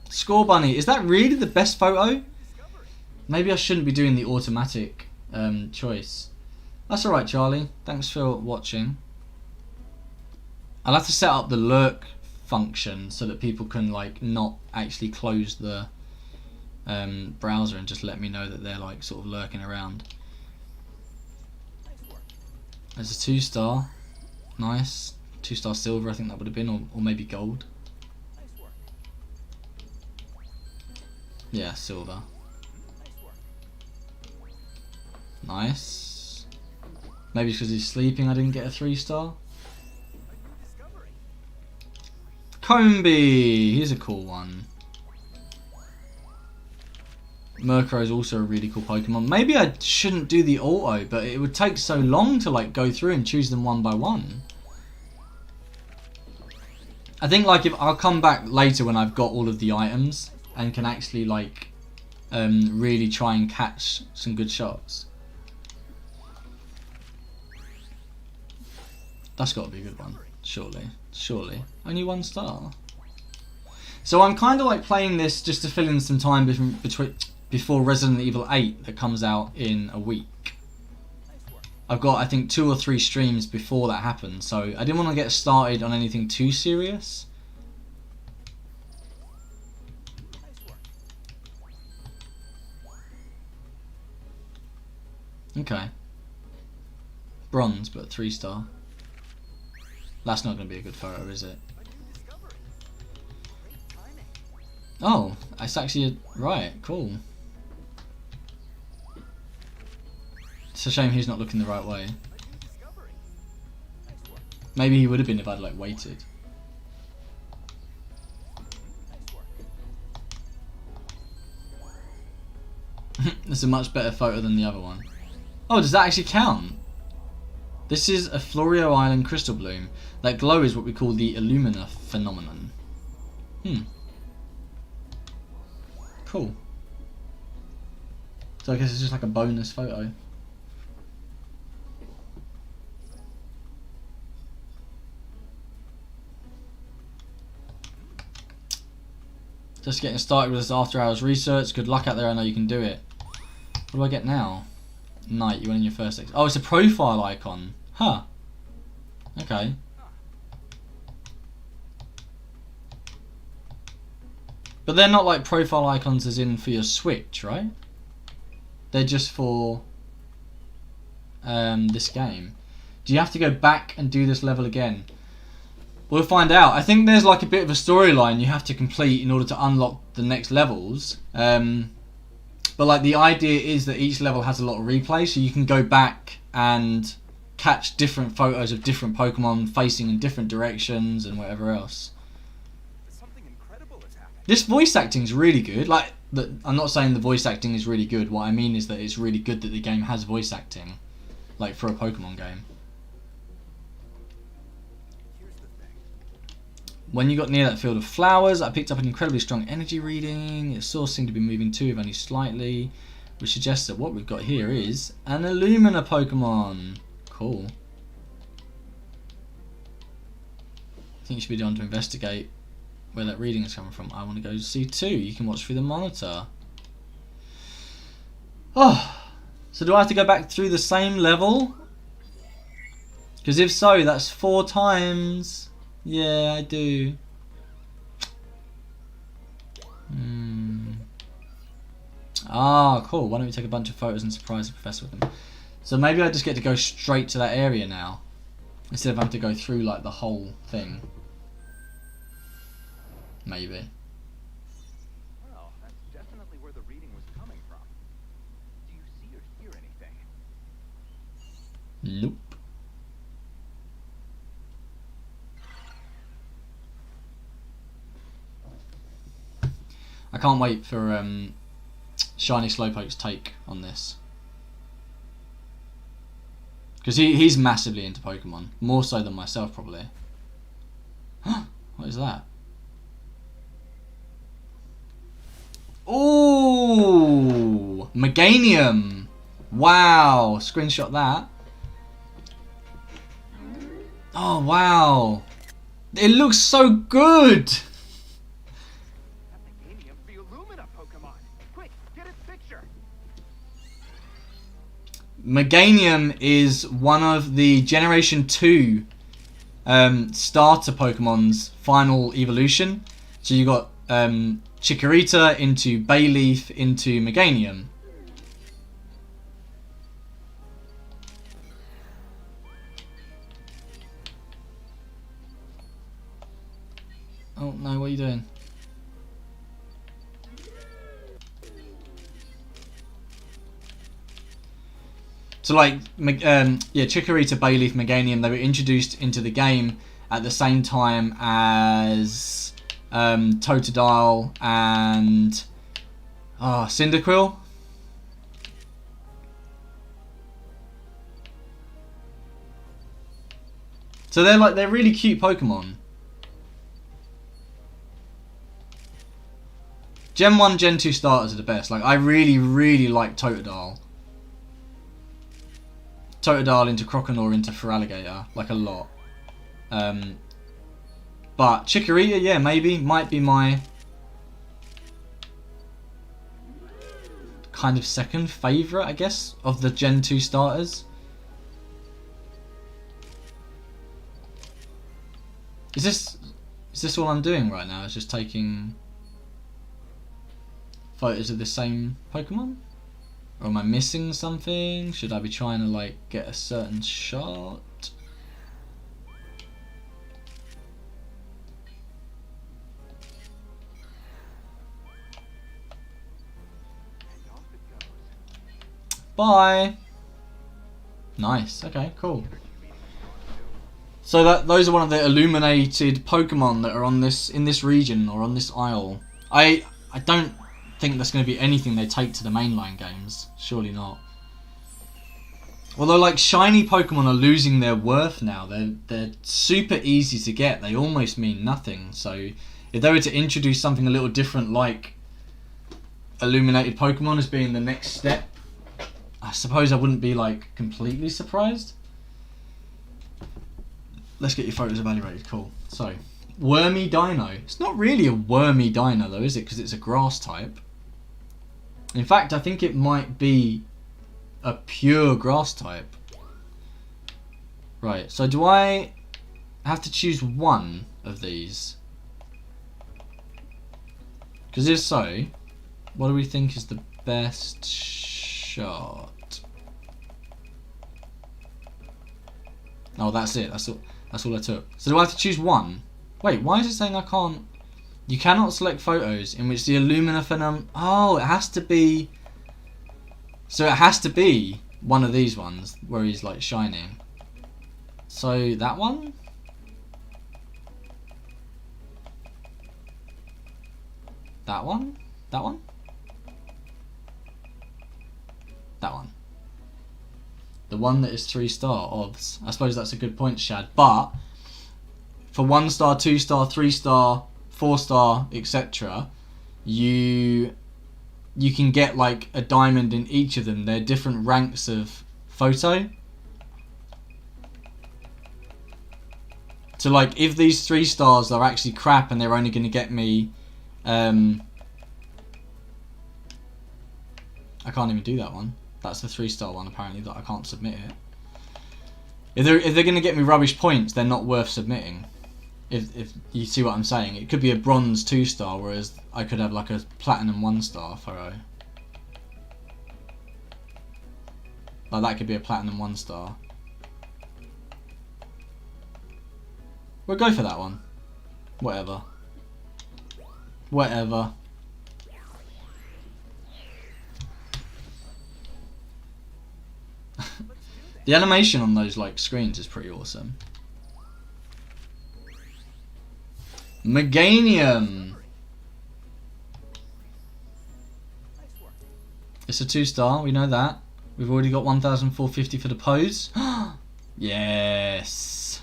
Score Bunny, is that really the best photo? Maybe I shouldn't be doing the automatic choice. That's alright, Charlie. Thanks for watching. I'll have to set up the lurk function so that people can like not actually close the browser and just let me know that they're like sort of lurking around. There's a 2-star. Nice. 2-star silver, I think that would have been, or maybe gold. Yeah, silver. Nice. Maybe because he's sleeping I didn't get a 3-star. Combi! He's a cool one. Murkrow is also a really cool Pokemon. Maybe I shouldn't do the auto, but it would take so long to like go through and choose them one by one. I think like if I'll come back later when I've got all of the items and can actually like really try and catch some good shots. That's got to be a good one, surely. Surely. Only 1 star. So I'm kind of like playing this just to fill in some time before Resident Evil 8 that comes out in a week. I've got I think 2 or 3 streams before that happens, so I didn't want to get started on anything too serious. Okay. Bronze, but 3-star. That's not going to be a good photo, is it? Oh, it's actually right. Cool. It's a shame he's not looking the right way. Maybe he would have been if I'd like waited. It's a much better photo than the other one. Oh, does that actually count? This is a Florio Island crystal bloom. That glow is what we call the Illumina phenomenon. Cool. So I guess it's just like a bonus photo. Just getting started with this after hours research. Good luck out there, I know you can do it. What do I get now? Night, you went in your first ex. Oh, it's a profile icon. Huh. Okay. But they're not like profile icons as in for your Switch, right? they're just for this game? Do you have to go back and do this level again? We'll find out. I think there's like a bit of a storyline you have to complete in order to unlock the next levels. But like the idea is that each level has a lot of replay, so you can go back and catch different photos of different Pokemon facing in different directions and whatever else. Something incredible is happening. This voice acting is really good. Like, I'm not saying the voice acting is really good. What I mean is that it's really good that the game has voice acting, like for a Pokemon game. Here's the thing. When you got near that field of flowers, I picked up an incredibly strong energy reading. Its source seemed to be moving too, if only slightly, which suggests that what we've got here is an Illumina Pokemon. Cool. I think you should be done to investigate where that reading is coming from. I want to go see too. You can watch through the monitor. Oh, so do I have to go back through the same level? Because if so, that's 4 times. Yeah, I do. Ah, cool. Why don't we take a bunch of photos and surprise the professor with them? So maybe I just get to go straight to that area now, instead of having to go through like the whole thing. Maybe. Well, that's definitely where the reading was coming from. Do you see or hear anything? Nope. I can't wait for Shiny Slowpoke's take on this. Because he's massively into Pokemon. More so than myself, probably. What is that? Ooh! Meganium! Wow! Screenshot that. Oh, wow! It looks so good! That Meganium's the Illumina Pokemon. Quick, get its picture. Meganium is one of the Generation 2 starter Pokemon's final evolution. So you got Chikorita into Bayleaf into Meganium. Oh no, what are you doing? So like, yeah, Chikorita, Bayleaf, Meganium, they were introduced into the game at the same time as Totodile and Cyndaquil. So they're really cute Pokemon. Gen 1, Gen 2 starters are the best. Like, I really like Totodile. Totodile into Croconaw into Feraligatr, like a lot. But Chikorita, yeah, might be my kind of second favourite, I guess, of the Gen 2 starters. Is this all I'm doing right now? Is just taking photos of the same Pokemon? Or am I missing something? Should I be trying to like get a certain shot? And off it goes. Bye. Nice. Okay, cool. So those are one of the illuminated Pokemon that are on this in this region or on this isle. I don't think that's going to be anything they take to the mainline games. Surely not. Although, like, shiny Pokemon are losing their worth now. They're super easy to get. They almost mean nothing. So if they were to introduce something a little different, like illuminated Pokemon as being the next step, I suppose I wouldn't be like completely surprised. Let's get your photos evaluated. Cool. So, Wormy Dino. It's not really a wormy dino though, is it? Because it's a grass type. In fact, I think it might be a pure grass type. Right, so do I have to choose one of these? Because if so, what do we think is the best shot. Oh, that's it. That's all I took. So do I have to choose one? Wait, why is it saying I can't? You cannot select photos in which the Illumina phenomenon... Oh, it has to be... So it has to be one of these ones where he's like shining. So that one? That one? That one? That one. The one that is 3-star odds. I suppose that's a good point, Shad. But for 1-star, 2-star, 3-star, 4-star, etc., you can get like a diamond in each of them. They're different ranks of photo. So like if these 3 stars are actually crap and they're only going to get me I can't even do that one. That's the 3-star one apparently that I can't submit it. If they're going to get me rubbish points, they're not worth submitting. If you see what I'm saying, it could be a bronze 2-star, whereas I could have like a platinum 1-star photo. Like that could be a platinum 1-star. We'll go for that one. Whatever. Whatever. The animation on those like screens is pretty awesome. Meganium. It's a 2-star, we know that. We've already got 1,450 for the pose. Yes.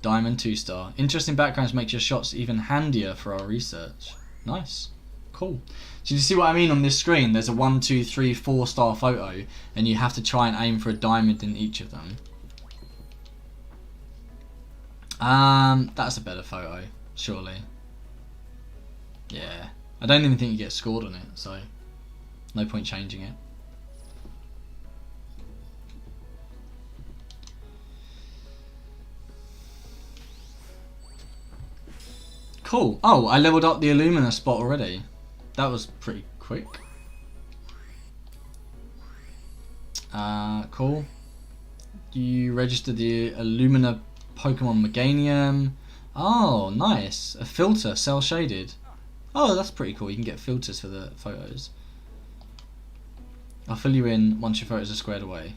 Diamond 2-star. Interesting backgrounds make your shots even handier for our research. Nice. Cool. So you see what I mean on this screen? There's a 1, 2, 3, 4-star photo, and you have to try and aim for a diamond in each of them. That's a better photo, surely. Yeah. I don't even think you get scored on it, so no point changing it. Cool. Oh, I leveled up the Illumina spot already. That was pretty quick. Cool. You registered the Illumina Pokemon Meganium. Oh, nice. A filter, cell shaded. Oh, that's pretty cool. You can get filters for the photos. I'll fill you in once your photos are squared away.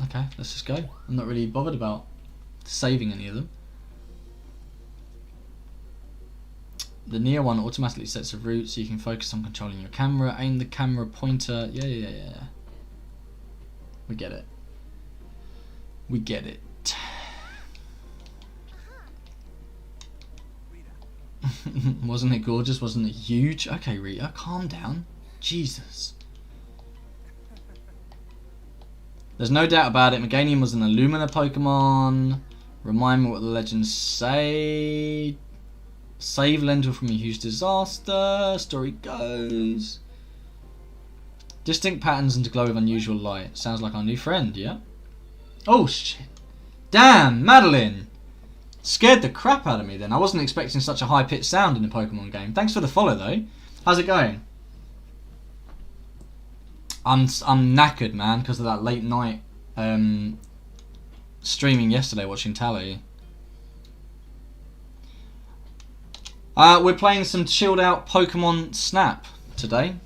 Okay, let's just go. I'm not really bothered about saving any of them. The near one automatically sets a route so you can focus on controlling your camera. Aim the camera pointer. Yeah. We get it. We get it. Wasn't it gorgeous? Wasn't it huge? Okay, Rita, calm down. Jesus. There's no doubt about it. Meganium was an Illumina Pokemon. Remind me what the legends say. Save Lentil from a huge disaster. Story goes. Distinct patterns and glow of unusual light. Sounds like our new friend, yeah? Oh, shit. Damn, Madeline. Scared the crap out of me then. I wasn't expecting such a high-pitched sound in a Pokemon game. Thanks for the follow, though. How's it going? I'm knackered, man, because of that late night streaming yesterday watching Tally. We're playing some chilled out Pokémon Snap today.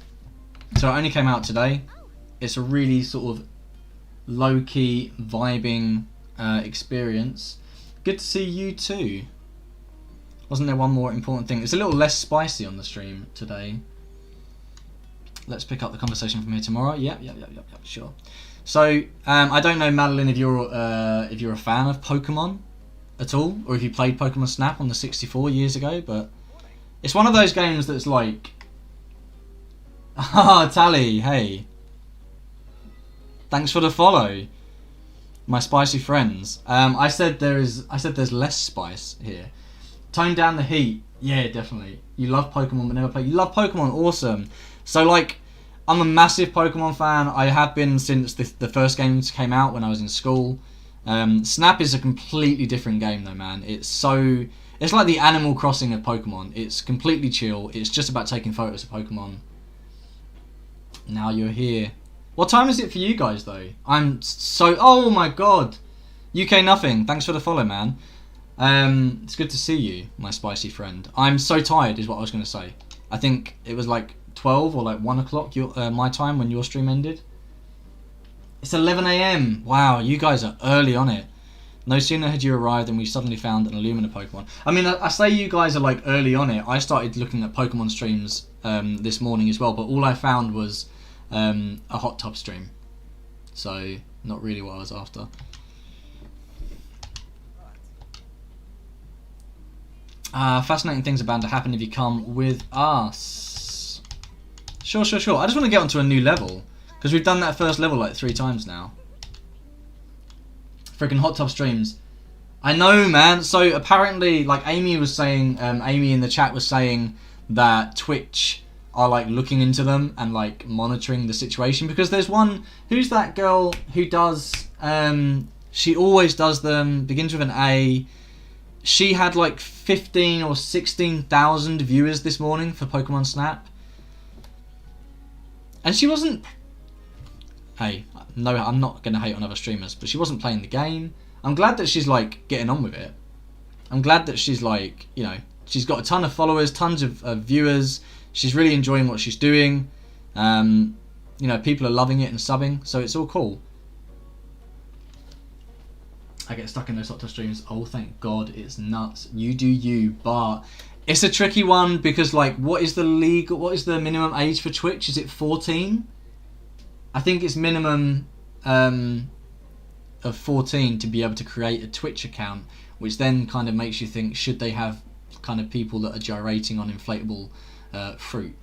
So it only came out today. It's a really sort of low-key, vibing experience. Good to see you too. Wasn't there one more important thing? It's a little less spicy on the stream today. Let's pick up the conversation from here tomorrow. Yep, sure. So, I don't know, Madeline, if you're a fan of Pokemon at all, or if you played Pokemon Snap on the 64 years ago, but it's one of those games that's like, ah, Tally, hey, thanks for the follow, my spicy friends. I said there's less spice here. Tone down the heat. Yeah, definitely. You love Pokemon but never play. You love Pokemon, awesome. So like, I'm a massive Pokemon fan. I have been since the first games came out when I was in school. Snap is a completely different game though, man. It's like the Animal Crossing of Pokemon. It's completely chill. It's just about taking photos of Pokemon. Now you're here. What time is it for you guys though? I'm so... Oh my god. UK nothing. Thanks for the follow, man. It's good to see you, my spicy friend. I'm so tired is what I was going to say. I think it was like 12 or like 1 o'clock my time when your stream ended. It's 11 AM. Wow, you guys are early on it. No sooner had you arrived than we suddenly found an Illumina Pokemon. I mean, I say you guys are like early on it. I started looking at Pokemon streams this morning as well, but all I found was a hot tub stream. So, not really what I was after. Fascinating things are bound to happen if you come with us. Sure. I just want to get onto a new level. Because we've done that first level like 3 times now. Freaking hot tub streams. I know, man. So apparently, like Amy was saying, Amy in the chat was saying that Twitch are like looking into them and like monitoring the situation. Because there's one, who's that girl who does, she always does them, begins with an A. She had like 15 or 16,000 viewers this morning for Pokemon Snap. And she wasn't... Hey, no, I'm not going to hate on other streamers, but she wasn't playing the game. I'm glad that she's like getting on with it. I'm glad that she's like, you know, she's got a ton of followers, tons of viewers. She's really enjoying what she's doing. You know, people are loving it and subbing, so it's all cool. I get stuck in those hot tub streams. Oh, thank God, it's nuts. You do you, but it's a tricky one because, like, what is the minimum age for Twitch? Is it 14? I think it's minimum of 14 to be able to create a Twitch account, which then kind of makes you think, should they have kind of people that are gyrating on inflatable fruit?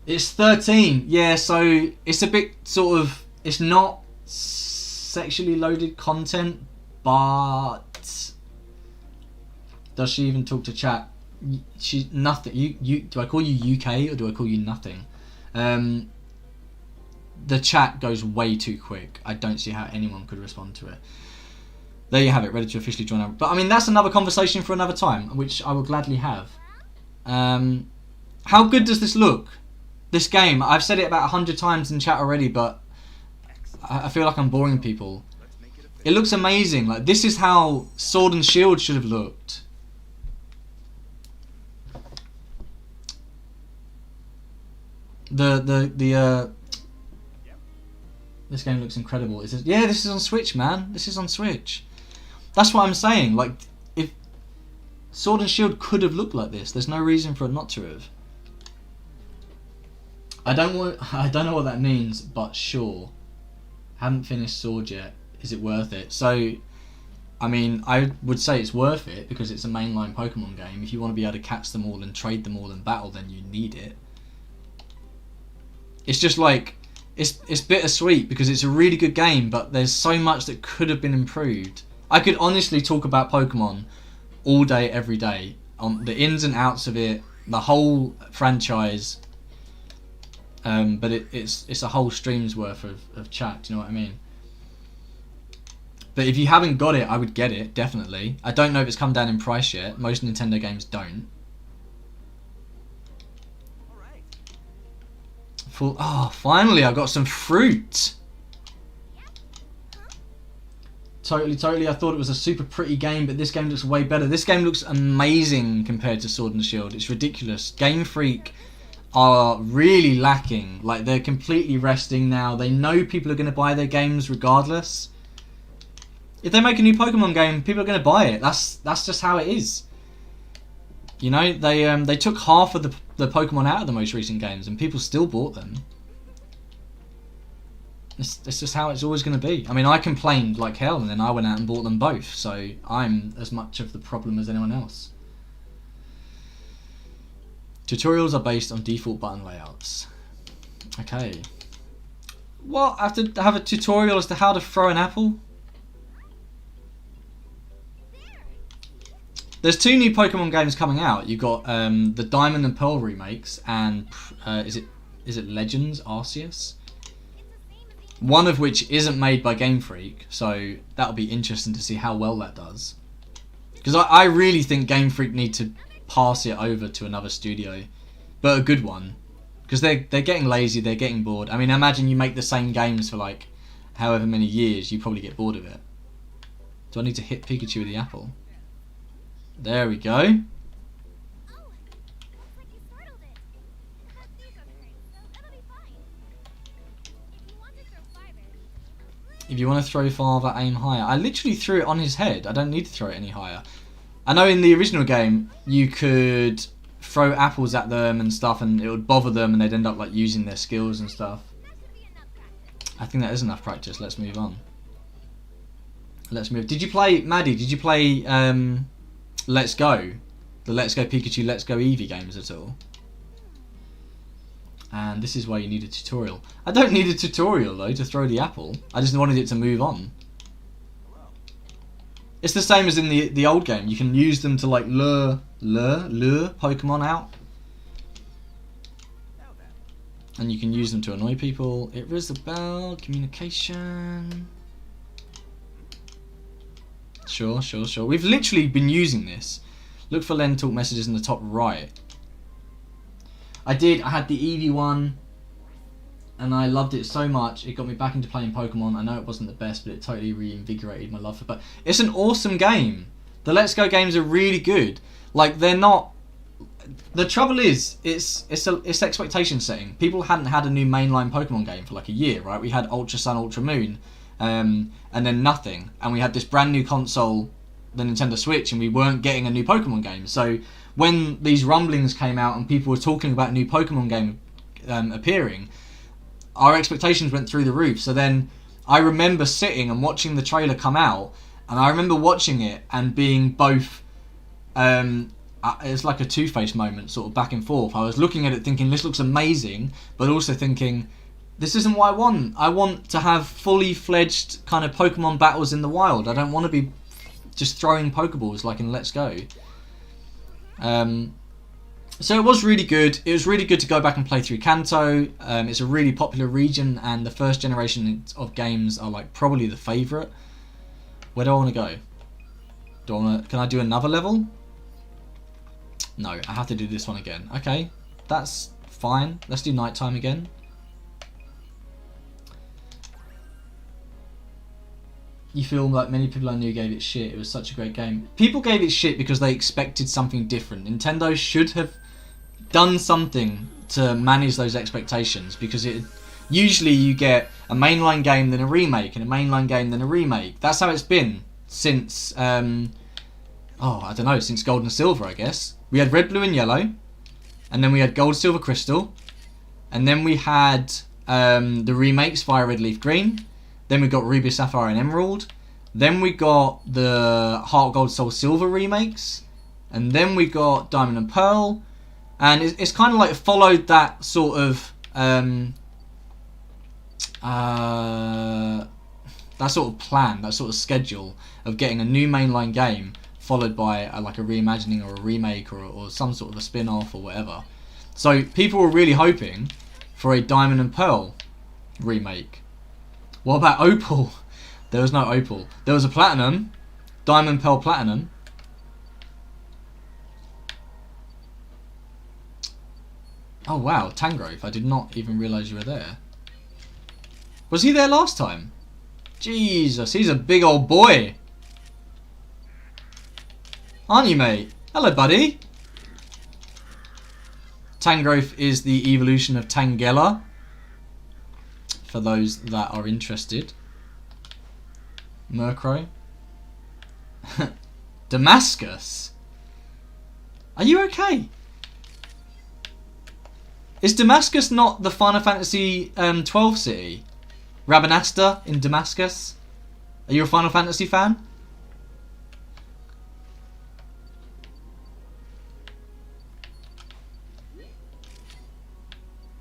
It's 13, yeah, so it's a bit sort of, it's not sexually loaded content, but does she even talk to chat? She nothing. You do I call you UK or do I call you nothing? The chat goes way too quick. I don't see how anyone could respond to it. There you have it, ready to officially join up. But I mean, that's another conversation for another time, which I will gladly have. How good does this look? This game, I've said it about 100 times in chat already, but I feel like I'm boring people. It looks amazing. Like, this is how Sword and Shield should have looked. This game looks incredible. It says, yeah, this is on Switch, man. This is on Switch. That's what I'm saying. Like, if Sword and Shield could have looked like this, there's no reason for it not to have. I don't know what that means, but sure. Haven't finished Sword yet. Is it worth it? So, I mean, I would say it's worth it because it's a mainline Pokemon game. If you want to be able to catch them all and trade them all in battle, then you need it. It's just like, it's bittersweet because it's a really good game, but there's so much that could have been improved. I could honestly talk about Pokemon all day, every day, on the ins and outs of it, the whole franchise. But it's a whole stream's worth of chat. Do you know what I mean? But if you haven't got it, I would get it, definitely. I don't know if it's come down in price yet. Most Nintendo games don't. Oh, finally, I got some fruit. Totally, I thought it was a super pretty game, but this game looks way better. This game looks amazing compared to Sword and Shield. It's ridiculous. Game Freak are really lacking. Like, they're completely resting now. They know people are going to buy their games regardless. If they make a new Pokemon game, people are going to buy it. That's just how it is. You know, they took half of the Pokemon out of the most recent games, and people still bought them. It's just how it's always going to be. I mean, I complained like hell, and then I went out and bought them both. So I'm as much of the problem as anyone else. Tutorials are based on default button layouts. Okay. What? I have to have a tutorial as to how to throw an apple? There's 2 new Pokemon games coming out. You've got the Diamond and Pearl remakes, and is it Legends Arceus? One of which isn't made by Game Freak, so that'll be interesting to see how well that does. Because I really think Game Freak need to pass it over to another studio, but a good one. Because they're getting lazy, they're getting bored. I mean, imagine you make the same games for like however many years, you probably get bored of it. Do I need to hit Pikachu with the apple? There we go. Oh, looks like you startled it. These are straight, so it'll be fine. If you want to throw farther, If you want to throw farther, aim higher. I literally threw it on his head. I don't need to throw it any higher. I know in the original game, you could throw apples at them and stuff, and it would bother them, and they'd end up like using their skills and stuff. that should be enough practice. I think that is enough practice. Let's move on. Let's move. Did you play, Maddie? Did you play Let's Go, the Let's Go Pikachu, Let's Go Eevee games at all? And this is why you need a tutorial. I don't need a tutorial though to throw the apple. I just wanted it to move on. It's the same as in the old game. You can use them to like lure Pokemon out. And you can use them to annoy people. It rings the bell. Communication. Sure. We've literally been using this. Look for Len Talk messages in the top right. I had the Eevee one. And I loved it so much. It got me back into playing Pokemon. I know it wasn't the best, but it totally reinvigorated my love for it. But it's an awesome game. The Let's Go games are really good. Like, they're not... The trouble is, it's expectation setting. People hadn't had a new mainline Pokemon game for like a year, right? We had Ultra Sun, Ultra Moon, and then nothing. And we had this brand new console, the Nintendo Switch, and we weren't getting a new Pokemon game. So when these rumblings came out and people were talking about a new Pokemon game appearing, our expectations went through the roof. So then I remember sitting and watching the trailer come out, and I remember watching it and being both... it's like a two-faced moment, sort of back and forth. I was looking at it thinking, this looks amazing, but also thinking, this isn't what I want. I want to have fully fledged kind of Pokemon battles in the wild. I don't want to be just throwing Pokeballs like in Let's Go. So it was really good. It was really good to go back and play through Kanto. It's a really popular region, and the first generation of games are like probably the favourite. Where do I want to go? Can I do another level? No, I have to do this one again. Okay, that's fine. Let's do nighttime again. You feel like many people I knew gave it shit. It was such a great game. People gave it shit because they expected something different. Nintendo should have done something to manage those expectations, because usually you get a mainline game, then a remake, and a mainline game, then a remake. That's how it's been since, I don't know, since Gold and Silver, I guess. We had Red, Blue and Yellow, and then we had Gold, Silver, Crystal, and then we had the remakes, Fire Red, Leaf Green, then we got Ruby, Sapphire and Emerald, then we got the Heart Gold, Soul Silver remakes, and then we got Diamond and Pearl, and it's kind of like followed that sort of plan, that sort of schedule of getting a new mainline game followed by like a reimagining or a remake or some sort of a spin-off or whatever. So people were really hoping for a Diamond and Pearl remake. What about Opal? There was no Opal. There was a Platinum, Diamond, Pearl, Platinum. Oh wow, Tangrove, I did not even realise you were there. Was he there last time? Jesus, he's a big old boy. Aren't you, mate? Hello, buddy. Tangrowth is the evolution of Tangela, for those that are interested. Murkrow. Damascus? Are you okay? Is Damascus not the Final Fantasy 12 city? Rabanasta in Damascus? Are you a Final Fantasy fan?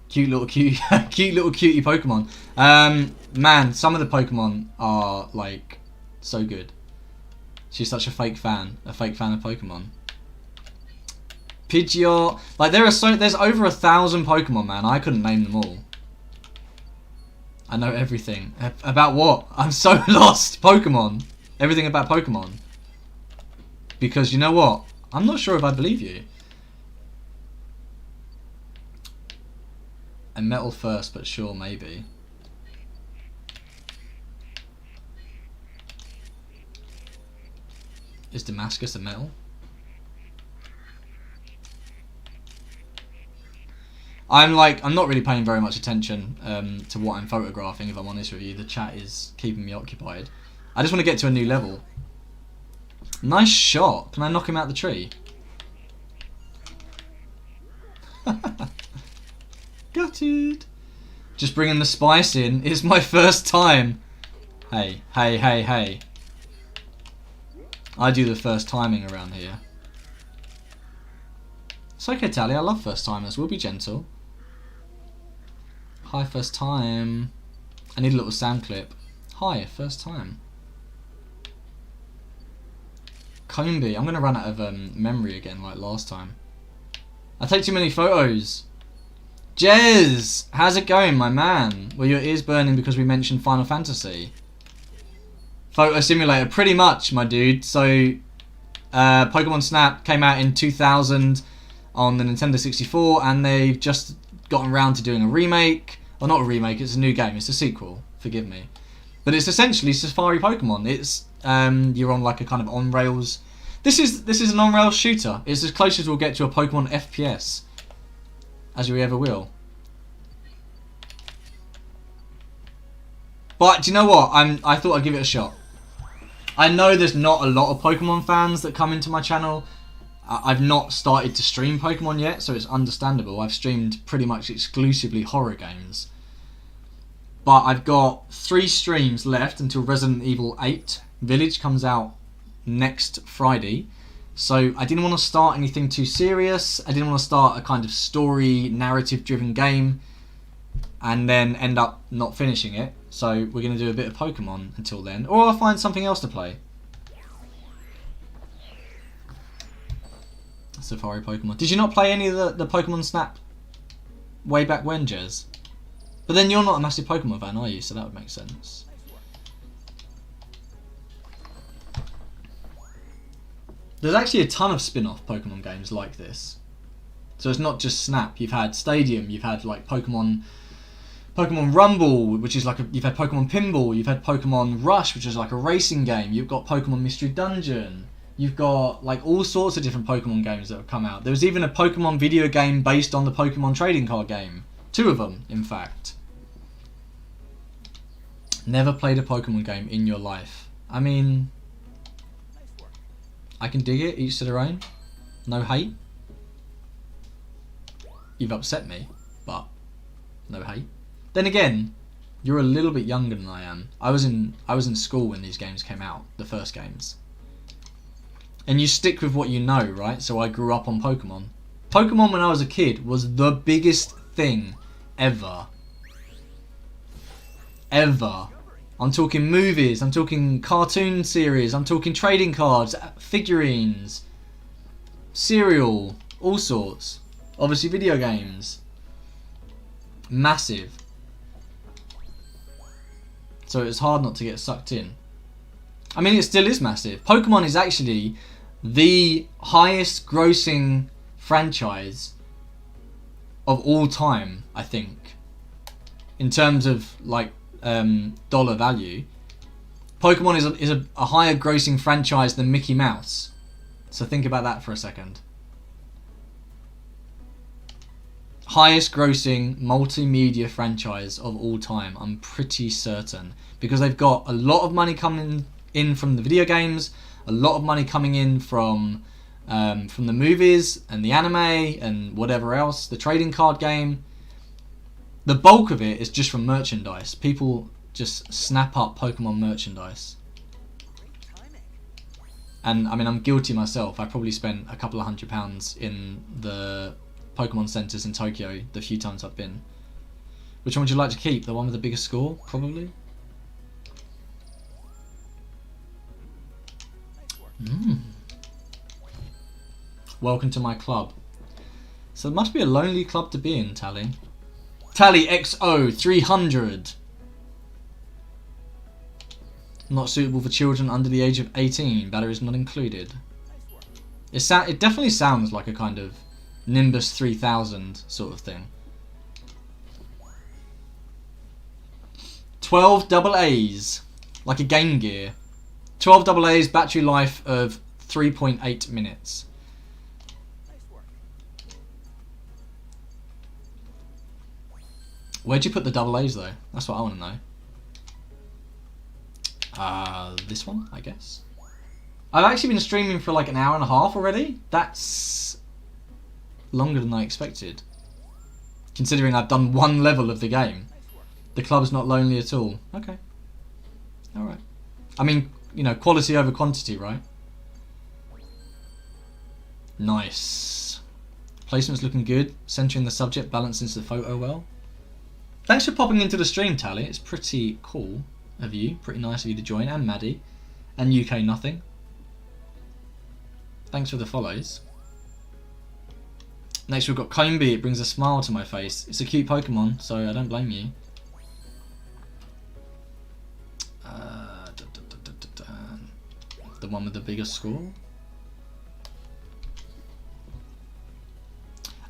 Cute little cutie Pokemon. Man, some of the Pokemon are like so good. She's such a fake fan of Pokemon. Pidgeot, like there's over 1,000 Pokemon, man. I couldn't name them all. I know everything about what? I'm so lost. Pokemon, everything about Pokemon. Because you know what? I'm not sure if I believe you. A metal first, but sure, maybe. Is Damascus a metal? I'm not really paying very much attention to what I'm photographing, if I'm honest with you. The chat is keeping me occupied. I just want to get to a new level. Nice shot. Can I knock him out the tree? Got it. Just bringing the spice in. It's my first time. Hey, hey, hey, hey. I do the first timing around here. It's okay, Tally. I love first timers. We'll be gentle. Hi, first time. I need a little sound clip. Hi, first time. Comby. I'm going to run out of memory again like last time. I take too many photos. Jez! How's it going, my man? Were your ears burning because we mentioned Final Fantasy? Photo Simulator. Pretty much, my dude. So, Pokémon Snap came out in 2000 on the Nintendo 64, and they've just gotten around to doing a remake. Or not a remake, it's a new game. It's a sequel. Forgive me. But it's essentially Safari Pokemon. It's you're on like a kind of on-rails. This is an on-rails shooter. It's as close as we'll get to a Pokemon FPS as we ever will. But do you know what? I thought I'd give it a shot. I know there's not a lot of Pokemon fans that come into my channel. I've not started to stream Pokemon yet, so it's understandable. I've streamed pretty much exclusively horror games. But I've got 3 streams left until Resident Evil 8 Village comes out next Friday. So I didn't want to start anything too serious. I didn't want to start a kind of story, narrative-driven game and then end up not finishing it. So we're going to do a bit of Pokemon until then. Or I'll find something else to play. Safari Pokemon. Did you not play any of the Pokemon Snap way back when, Jez? But then you're not a massive Pokemon fan, are you? So that would make sense. There's actually a ton of spin-off Pokemon games like this. So it's not just Snap. You've had Stadium. You've had like Pokemon Rumble, which is like you've had Pokemon Pinball. You've had Pokemon Rush, which is like a racing game. You've got Pokemon Mystery Dungeon. You've got like all sorts of different Pokemon games that have come out. There was even a Pokemon video game based on the Pokemon trading card game. 2 of them, in fact. Never played a Pokemon game in your life. I mean, I can dig it, each to their own. No hate. You've upset me, but no hate. Then again, you're a little bit younger than I am. I was in school when these games came out, the first games. And you stick with what you know, right? So I grew up on Pokemon. Pokemon when I was a kid was the biggest thing ever. Ever. I'm talking movies, I'm talking cartoon series, I'm talking trading cards, figurines, cereal, all sorts. Obviously video games. Massive. So it's hard not to get sucked in. I mean, it still is massive. Pokemon is actually the highest grossing franchise of all time, I think. In terms of like dollar value. Pokemon is a higher grossing franchise than Mickey Mouse. So think about that for a second. Highest grossing multimedia franchise of all time, I'm pretty certain. Because they've got a lot of money coming in from the video games, a lot of money coming in from the movies and the anime and whatever else, the trading card game. The bulk of it is just from merchandise. People just snap up Pokemon merchandise. And I mean, I'm guilty myself. I probably spent a couple of £100 in the Pokemon centres in Tokyo the few times I've been. Which one would you like to keep? The one with the biggest score? Probably. Welcome to my club. So it must be a lonely club to be in, Tally. Tally XO 300. Not suitable for children under the age of 18. Batteries not included. It definitely sounds like a kind of Nimbus 3000 sort of thing. 12 double A's. Like a Game Gear. 12 double A's, battery life of 3.8 minutes. Nice work. Where'd you put the double A's though? That's what I want to know. This one, I guess. I've actually been streaming for like an hour and a half already. That's longer than I expected. Considering I've done one level of the game. The club's not lonely at all. Okay. Alright. I mean, you know, quality over quantity, right? Nice. Placement's looking good. Centering the subject, balancing the photo well. Thanks for popping into the stream, Tally. It's pretty cool of you. Pretty nice of you to join. And Maddie. And UK Nothing. Thanks for the follows. Next we've got Combee. It brings a smile to my face. It's a cute Pokemon, so I don't blame you. The one with the biggest score.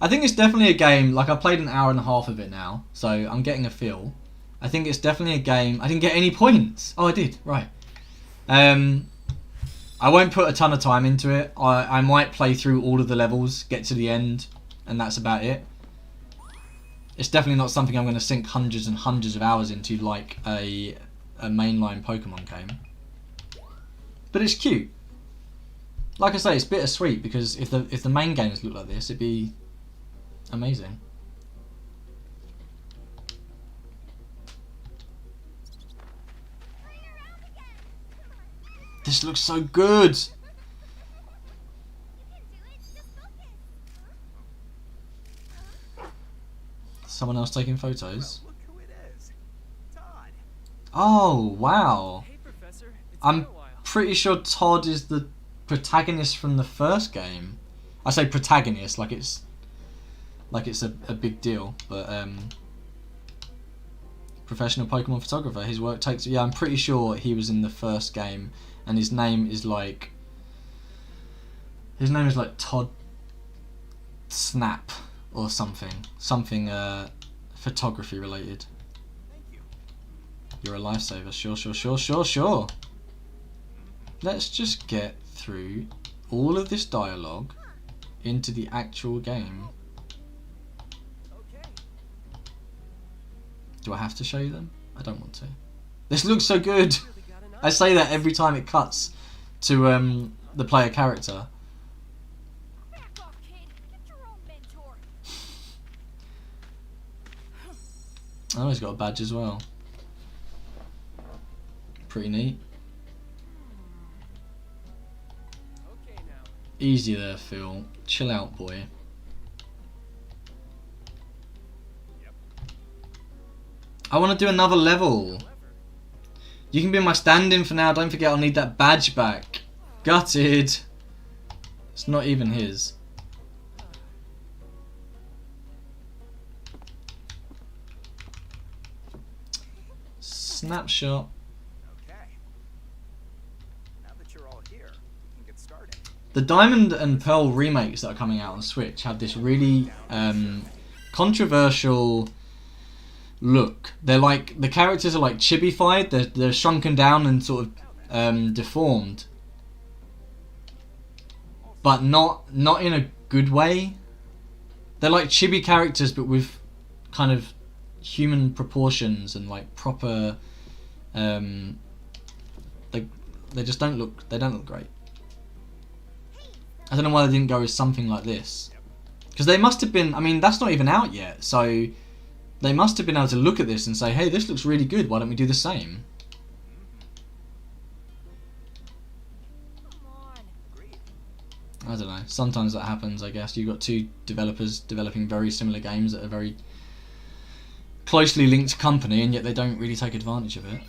I think it's definitely a game, like I played an hour and a half of it now, so I'm getting a feel. I think it's definitely a game. I didn't get any points. Oh, I did, right. I won't put a ton of time into it. I might play through all of the levels, get to the end, and that's about it. It's definitely not something I'm going to sink hundreds and hundreds of hours into like a mainline Pokemon game. But it's cute. Like I say, it's bittersweet because if the main games look like this, it'd be amazing. This looks so good. You can do it. Just focus. Someone else taking photos. Look who it is. Todd. Oh wow! Hey, Professor. It's I'm been a while. pretty sure Todd is the protagonist from the first game. I say protagonist like it's a big deal, but professional Pokemon photographer. His work takes. Yeah, I'm pretty sure he was in the first game, and his name is like. His name is like Todd Snap or something. Something photography related. Thank you. You're a lifesaver. Sure. Let's just get through all of this dialogue into the actual game. Okay. Do I have to show you them? I don't want to. This looks so good. Really got an I say that every time it cuts to the player character. Back off, kid. Get your own mentor. Oh, he's got a badge as well. Pretty neat. Okay now. Easy there, Phil. Chill out, boy. Yep. I want to do another level. You can be my stand-in for now. Don't forget I'll need that badge back. Gutted. It's not even his. Snapshot. Okay. Now that you're all here, we can get started. The Diamond and Pearl remakes that are coming out on Switch have this really controversial look. They're like, the characters are like chibified, they're shrunken down and sort of deformed. But not in a good way. They're like chibi characters but with kind of human proportions and like proper they just don't look great. I don't know why they didn't go with something like this. Because they must have been, I mean, that's not even out yet, so they must have been able to look at this and say, hey, this looks really good, why don't we do the same? Come on. Agreed. I don't know, sometimes that happens, I guess. You've got two developers developing very similar games that are very closely linked company, and yet they don't really take advantage of it.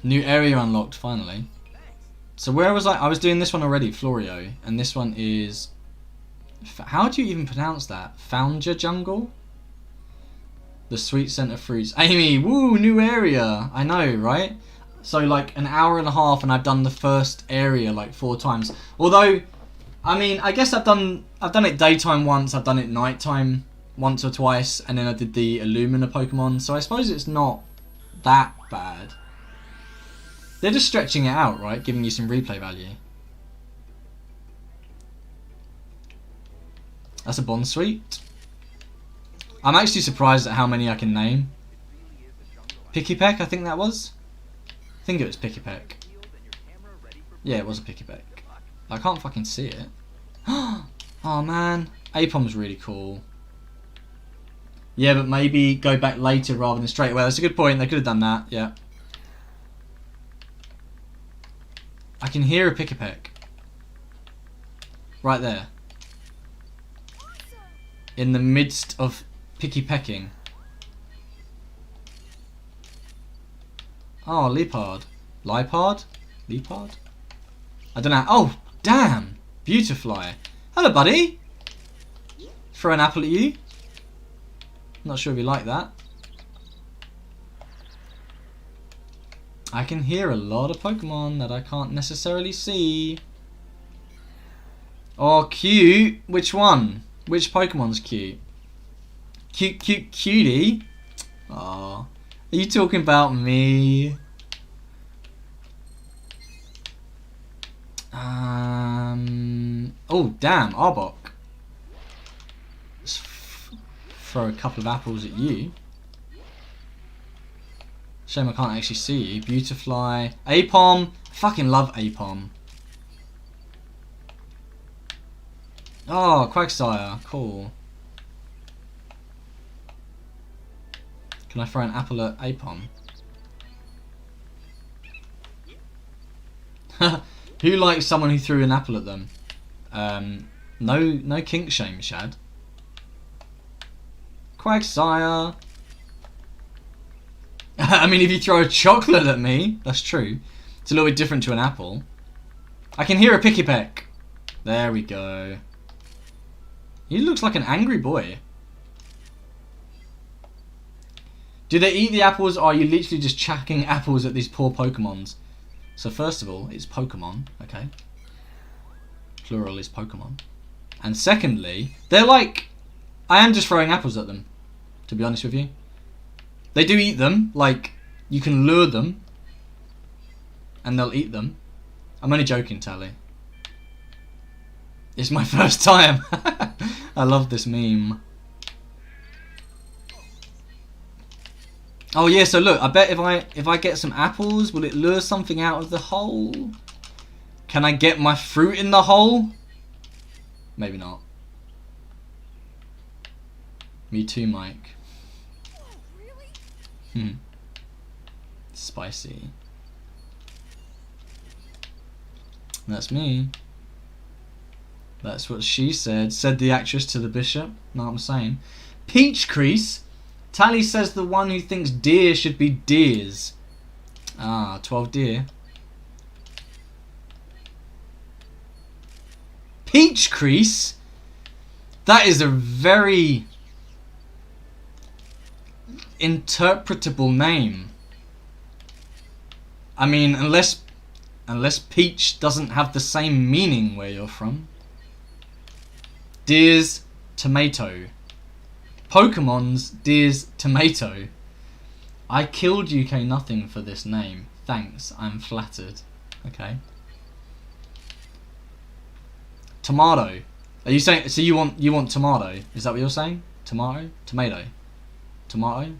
New area unlocked, finally. So where was I? I was doing this one already, Florio, and this one is... How do you even pronounce that? Founder Jungle? The Sweet Center Fruits. Amy, woo, new area! I know, right? So like an hour and a half and I've done the first area like 4 times. Although, I mean, I guess I've done it daytime once, I've done it nighttime once or twice, and then I did the Illumina Pokemon, so I suppose it's not that bad. They're just stretching it out, right? Giving you some replay value. That's a Bonsweet. I'm actually surprised at how many I can name. Pikipek, I think that was. I think it was Pikipek. Yeah, it was a Pikipek. I can't fucking see it. Oh man, Apom's really cool. Yeah, but maybe go back later rather than straight away. That's a good point. They could have done that. Yeah. I can hear a Pikipek. Right there. In the midst of picky pecking. Oh, Leopard. Lipard? Leopard? I don't know. Oh, damn! Beautifly. Hello, buddy. Throw an apple at you. Not sure if you like that. I can hear a lot of Pokemon that I can't necessarily see. Oh, cute. Which one? Which Pokemon's cute? Cute, cute, cutie? Aw. Are you talking about me? Oh, damn. Arbok. Let's throw a couple of apples at you. Shame I can't actually see you. Beautifly. Apom. Fucking love Apom. Oh, Quagsire. Cool. Can I throw an apple at Apom? Who likes someone who threw an apple at them? No kink shame, Shad. Quagsire. I mean, if you throw a chocolate at me, that's true. It's a little bit different to an apple. I can hear a Pikipek. There we go. He looks like an angry boy. Do they eat the apples, or are you literally just chucking apples at these poor Pokemons? So first of all, it's Pokemon, okay? Plural is Pokemon. And secondly, they're like... I am just throwing apples at them, to be honest with you. They do eat them, like, you can lure them, and they'll eat them. I'm only joking, Tally. It's my first time. I love this meme. Oh yeah, so look, I bet if I get some apples, will it lure something out of the hole? Can I get my fruit in the hole? Maybe not. Me too, Mike. Spicy. That's me. That's what she said. Said the actress to the bishop. Know what I'm saying? Peach Crease. Tally says the one who thinks deer should be deers. Ah, 12 deer. Peach Crease? That is a very interpretable name. I mean, unless peach doesn't have the same meaning where you're from. Deer's tomato. Pokemon's Deer's tomato. I killed UK Nothing for this name. Thanks, I'm flattered. Okay. Tomato. Are you saying so you want tomato? Is that what you're saying? Tomato? Tomato. Tomato?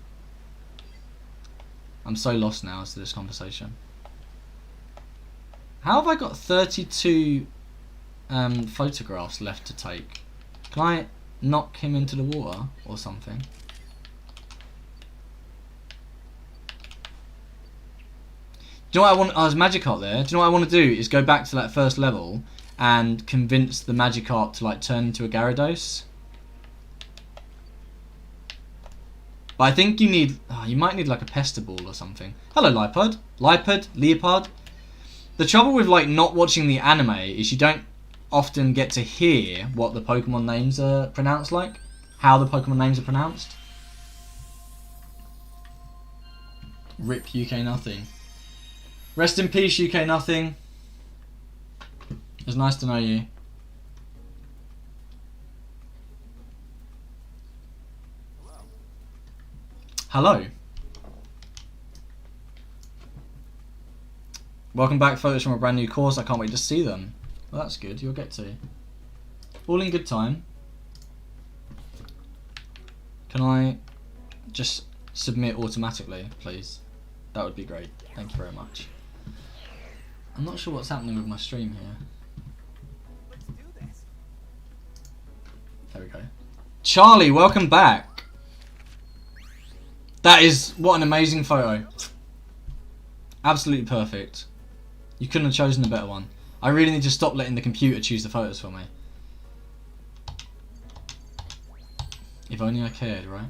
I'm so lost now as to this conversation. How have I got 32 photographs left to take? Can I knock him into the water or something? Do you know what I want? Oh, there's Magikarp there. Do you know what I want to do? Is go back to that first level and convince the Magikarp to like turn into a Gyarados. But I think you need... Oh, you might need like a Pestiball or something. Hello, Lipard. Leopard. The trouble with like not watching the anime is you don't often get to hear what the Pokemon names are pronounced like. How the Pokemon names are pronounced. RIP UK Nothing. Rest in peace UK Nothing. It's nice to know you. Hello. Welcome back, photos from a brand new course. I can't wait to see them. Well, that's good. You'll get to. All in good time. Can I just submit automatically, please? That would be great. Thank you very much. I'm not sure what's happening with my stream here. Let's do this. There we go. Charlie, welcome back. That is, what an amazing photo. Absolutely perfect. You couldn't have chosen a better one. I really need to stop letting the computer choose the photos for me. If only I cared, right?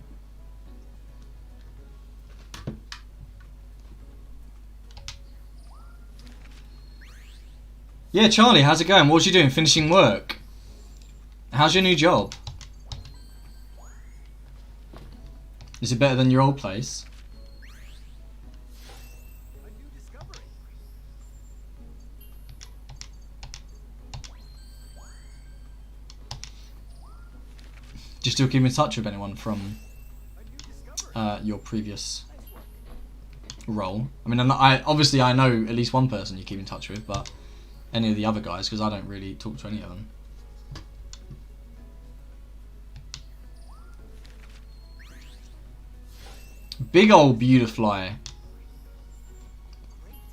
Yeah, Charlie, how's it going? What was you doing? Finishing work? How's your new job? Is it better than your old place? A new discovery. Do you still keep in touch with anyone from A new discovery. your previous role? I mean, I obviously I know at least one person you keep in touch with, but any of the other guys, because I don't really talk to any of them. Big old Beautifly. Great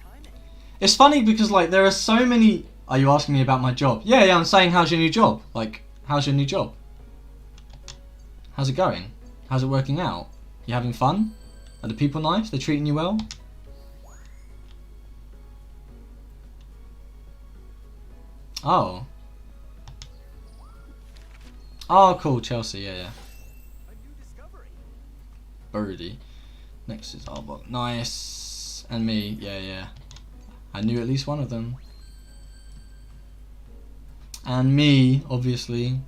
timing. It's funny because like there are so many. Are you asking me about my job? Yeah, I'm saying how's your new job? Like, how's your new job? How's it going? How's it working out? You having fun? Are the people nice? They're treating you well? Oh. Oh, cool, Chelsea, yeah. A new discovery. Birdie. Next is Arbok. Nice. And me, yeah. I knew at least one of them. And me, obviously.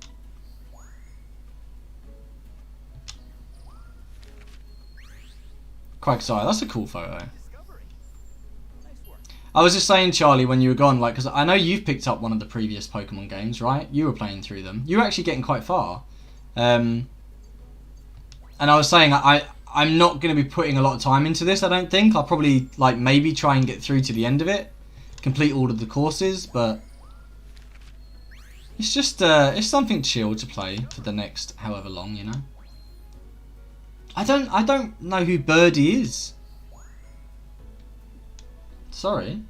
Quagsire, that's a cool photo. Discovery. Nice work. I was just saying, Charlie, when you were gone, like, because I know you've picked up one of the previous Pokemon games, right? You were playing through them. You were actually getting quite far. And I was saying, I'm not going to be putting a lot of time into this, I don't think. I'll probably, like, maybe try and get through to the end of it. Complete all of the courses, but it's just, it's something chill to play for the next however long, you know? I don't know who Birdie is. Sorry.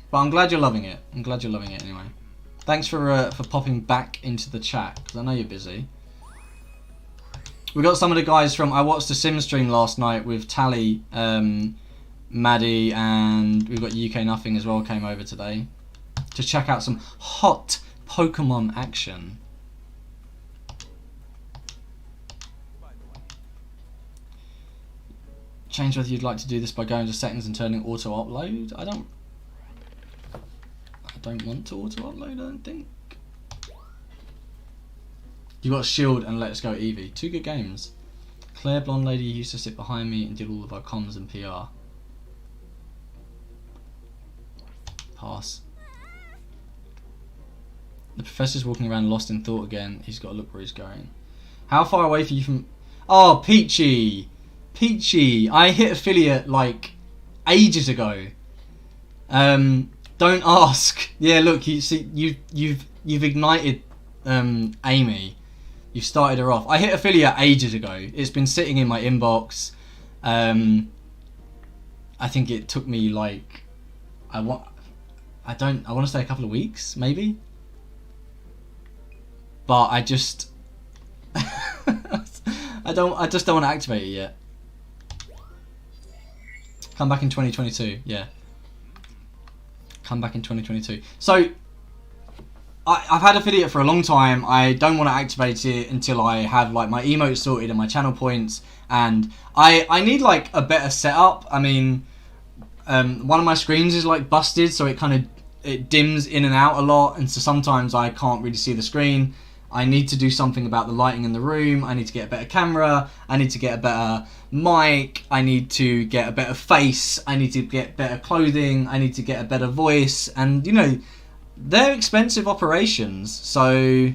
But I'm glad you're loving it. I'm glad you're loving it anyway. Thanks for popping back into the chat, because I know you're busy. We got some of the guys from... I watched the Sim stream last night with Tally, Maddie, and we've got UK Nothing as well came over today to check out some hot Pokemon action. Change whether you'd like to do this by going to settings and turning auto upload. I don't want to auto upload, I don't think. You got Shield and Let's Go Eevee. Two good games. Claire, blonde lady, used to sit behind me and did all of our comms and PR. Pass. The professor's walking around lost in thought again. He's got to look where he's going. How far away are you from... Oh, Peachy! Peachy! I hit affiliate, like, ages ago. Don't ask. Yeah, look, you see, you've ignited Amy. You've started her off. I hit affiliate ages ago. It's been sitting in my inbox. I think it took me, like... I want to say a couple of weeks, maybe? But I just I just don't want to activate it yet. Come back in 2022, yeah. Come back in 2022. So I've had affiliate for a long time. I don't want to activate it until I have like my emotes sorted and my channel points, and I need like a better setup. I mean, one of my screens is like busted, so it dims in and out a lot, and so sometimes I can't really see the screen. I need to do something about the lighting in the room. I need to get a better camera. I need to get a better mic. I need to get a better face. I need to get better clothing. I need to get a better voice. And, you know, they're expensive operations, so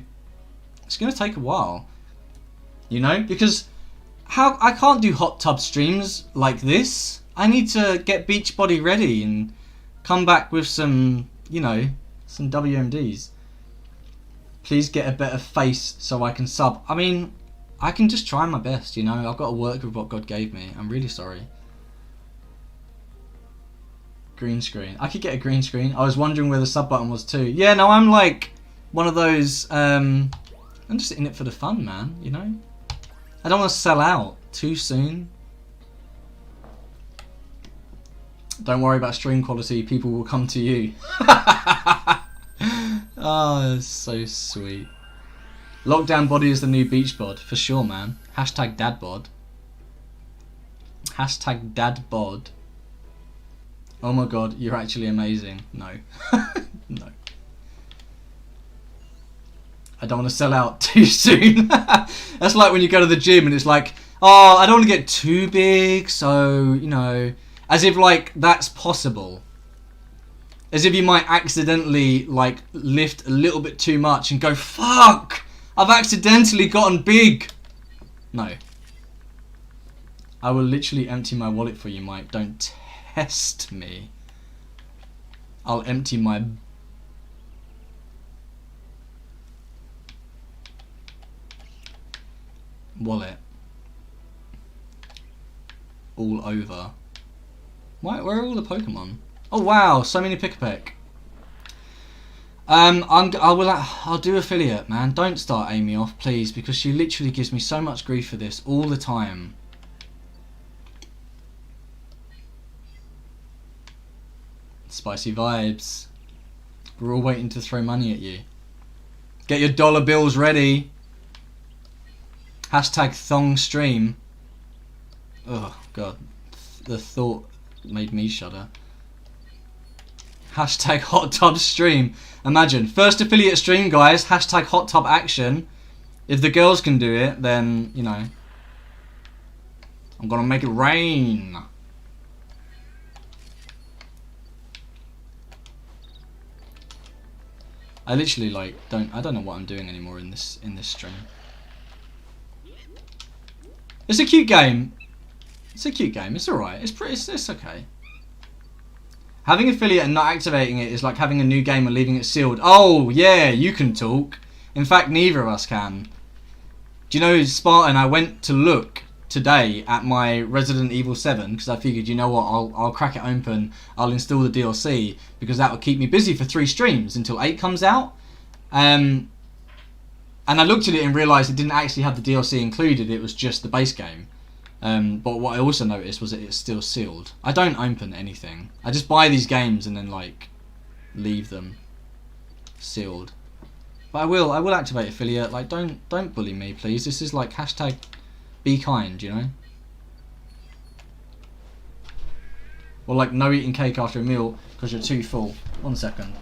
it's going to take a while. You know, because I can't do hot tub streams like this. I need to get Beachbody ready and come back with some, you know, some WMDs. Please get a better face so I can sub. I mean, I can just try my best, you know. I've got to work with what God gave me. I'm really sorry. Green screen. I could get a green screen. I was wondering where the sub button was too. Yeah, no, I'm like one of those, I'm just in it for the fun, man, you know. I don't want to sell out too soon. Don't worry about stream quality. People will come to you. Oh, that's so sweet. Lockdown body is the new beach bod. For sure, man. Hashtag dadbod. Hashtag dadbod. Oh my god, you're actually amazing. No. No. I don't want to sell out too soon. That's like when you go to the gym and it's like, oh, I don't want to get too big, so, you know, as if like that's possible. As if you might accidentally like lift a little bit too much and go, fuck, I've accidentally gotten big. No. I will literally empty my wallet for you, Mike. Don't test me. I'll empty my wallet all over. Where are all the Pokemon? Oh wow, so many Pick-a-Peck. I'll do affiliate, man. Don't start Amy off, please, because she literally gives me so much grief for this all the time. Spicy vibes. We're all waiting to throw money at you. Get your dollar bills ready. Hashtag thong stream. Oh god, the thought made me shudder. Hashtag hot tub stream. Imagine, first affiliate stream, guys. Hashtag hot tub action. If the girls can do it, then, you know, I'm gonna make it rain. I literally like I don't know what I'm doing anymore in this stream. It's a cute game. It's a cute game. It's alright. It's okay. Having affiliate and not activating it is like having a new game and leaving it sealed. Oh yeah, you can talk. In fact, neither of us can. Do you know, Spartan? I went to look today at my Resident Evil 7 because I figured, you know what, I'll crack it open. I'll install the DLC because that will keep me busy for 3 streams until 8 comes out. And I looked at it and realised it didn't actually have the DLC included. It was just the base game. But what I also noticed was that it's still sealed. I don't open anything. I just buy these games and then like leave them sealed. But I will activate affiliate. Like don't bully me, please. This is like hashtag be kind, you know. Or like no eating cake after a meal because you're too full. 1 second.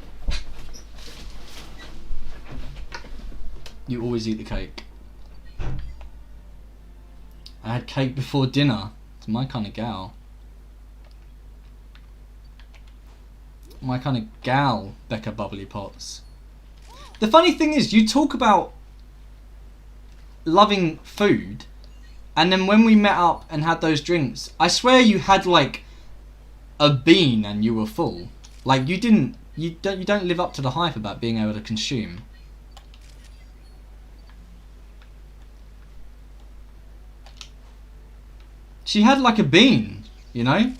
You always eat the cake. I had cake before dinner. It's my kind of gal. My kind of gal, Becca Bubbly Pots. The funny thing is, you talk about loving food, and then when we met up and had those drinks, I swear you had like a bean and you were full. Like you don't live up to the hype about being able to consume. She had like a bean, you know?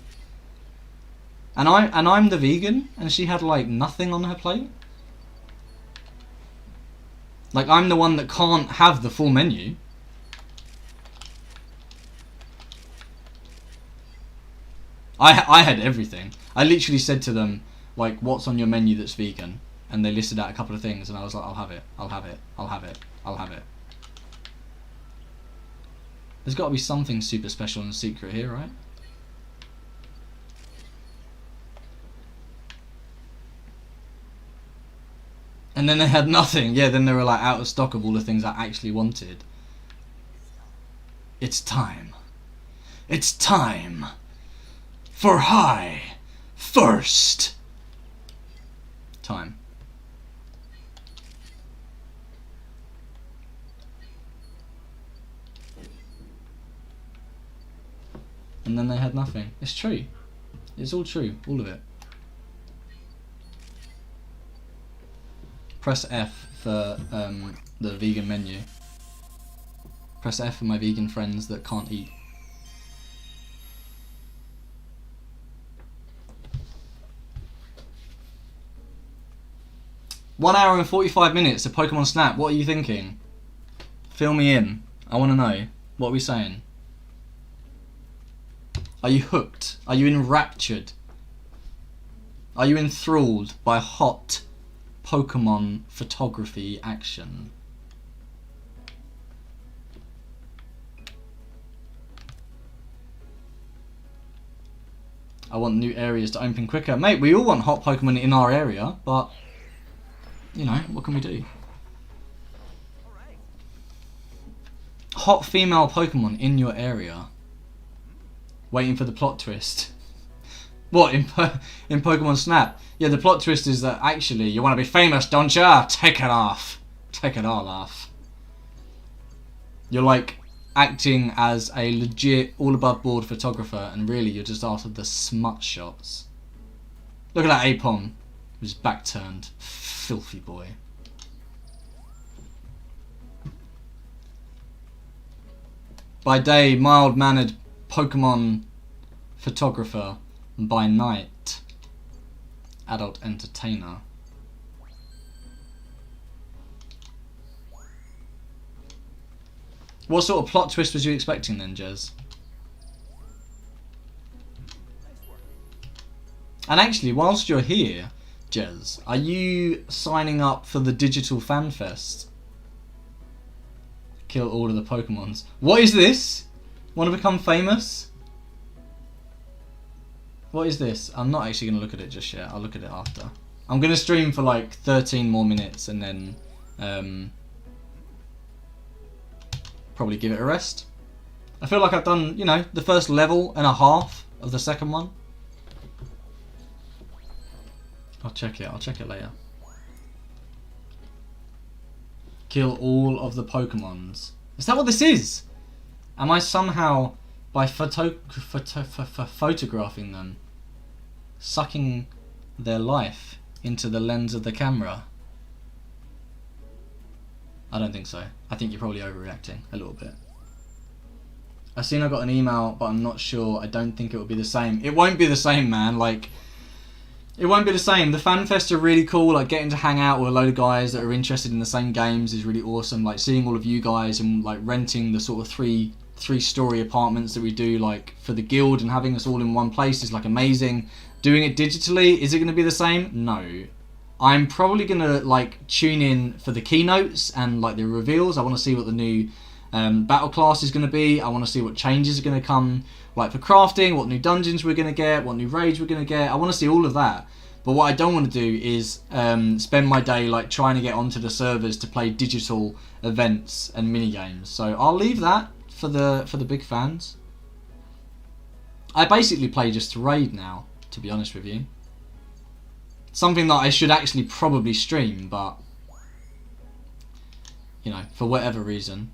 And I'm the vegan, and she had like nothing on her plate. Like I'm the one that can't have the full menu. I had everything. I literally said to them, like, what's on your menu that's vegan? And they listed out a couple of things, and I was like, I'll have it, I'll have it, I'll have it, I'll have it. There's got to be something super special and secret here, right? And then they had nothing. Yeah, then they were like out of stock of all the things I actually wanted. It's time. It's time for high first. Time. and then they had nothing. It's true. It's all true, all of it. Press F for the vegan menu. Press F for my vegan friends that can't eat. One hour and 45 minutes of Pokemon Snap. What are you thinking? Fill me in. I want to know. What are we saying? Are you hooked? Are you enraptured? Are you enthralled by hot Pokemon photography action? I want new areas to open quicker. Mate, we all want hot Pokemon in our area, but, you know, what can we do? Hot female Pokemon in your area. Waiting for the plot twist. What, in Pokemon Snap? Yeah, the plot twist is that actually you want to be famous, don't ya? Take it off. Take it all off. You're like acting as a legit all above board photographer, and really you're just after the smut shots. Look at that Apom, who's back turned. Filthy boy. By day, mild-mannered Pokemon photographer. And by night, adult entertainer. What sort of plot twist was you expecting then, Jez? And actually, whilst you're here, Jez, are you signing up for the Digital Fan Fest? Kill all of the Pokemons. What is this? Want to become famous? What is this? I'm not actually going to look at it just yet. I'll look at it after. I'm going to stream for like 13 more minutes and then probably give it a rest. I feel like I've done, you know, the first level and a half of the second one. I'll check it. I'll check it later. Kill all of the Pokemons. Is that what this is? Am I somehow, by photographing them, sucking their life into the lens of the camera? I don't think so. I think you're probably overreacting a little bit. I've seen I got an email, but I'm not sure. I don't think it will be the same. It won't be the same, man. Like, it won't be the same. The fan fests are really cool. Like, getting to hang out with a load of guys that are interested in the same games is really awesome. Like, seeing all of you guys and like renting the sort of three-story apartments that we do, like, for the guild, and having us all in one place is like amazing. Doing it digitally, is it going to be the same? No. I'm probably going to like tune in for the keynotes and like the reveals. I want to see what the new battle class is going to be. I want to see what changes are going to come, like for crafting, what new dungeons we're going to get, what new raids we're going to get. I want to see all of that. But what I don't want to do is spend my day like trying to get onto the servers to play digital events and mini games. So I'll leave that for the big fans. I basically play just to raid now, to be honest with you. Something that I should actually probably stream, but you know, for whatever reason,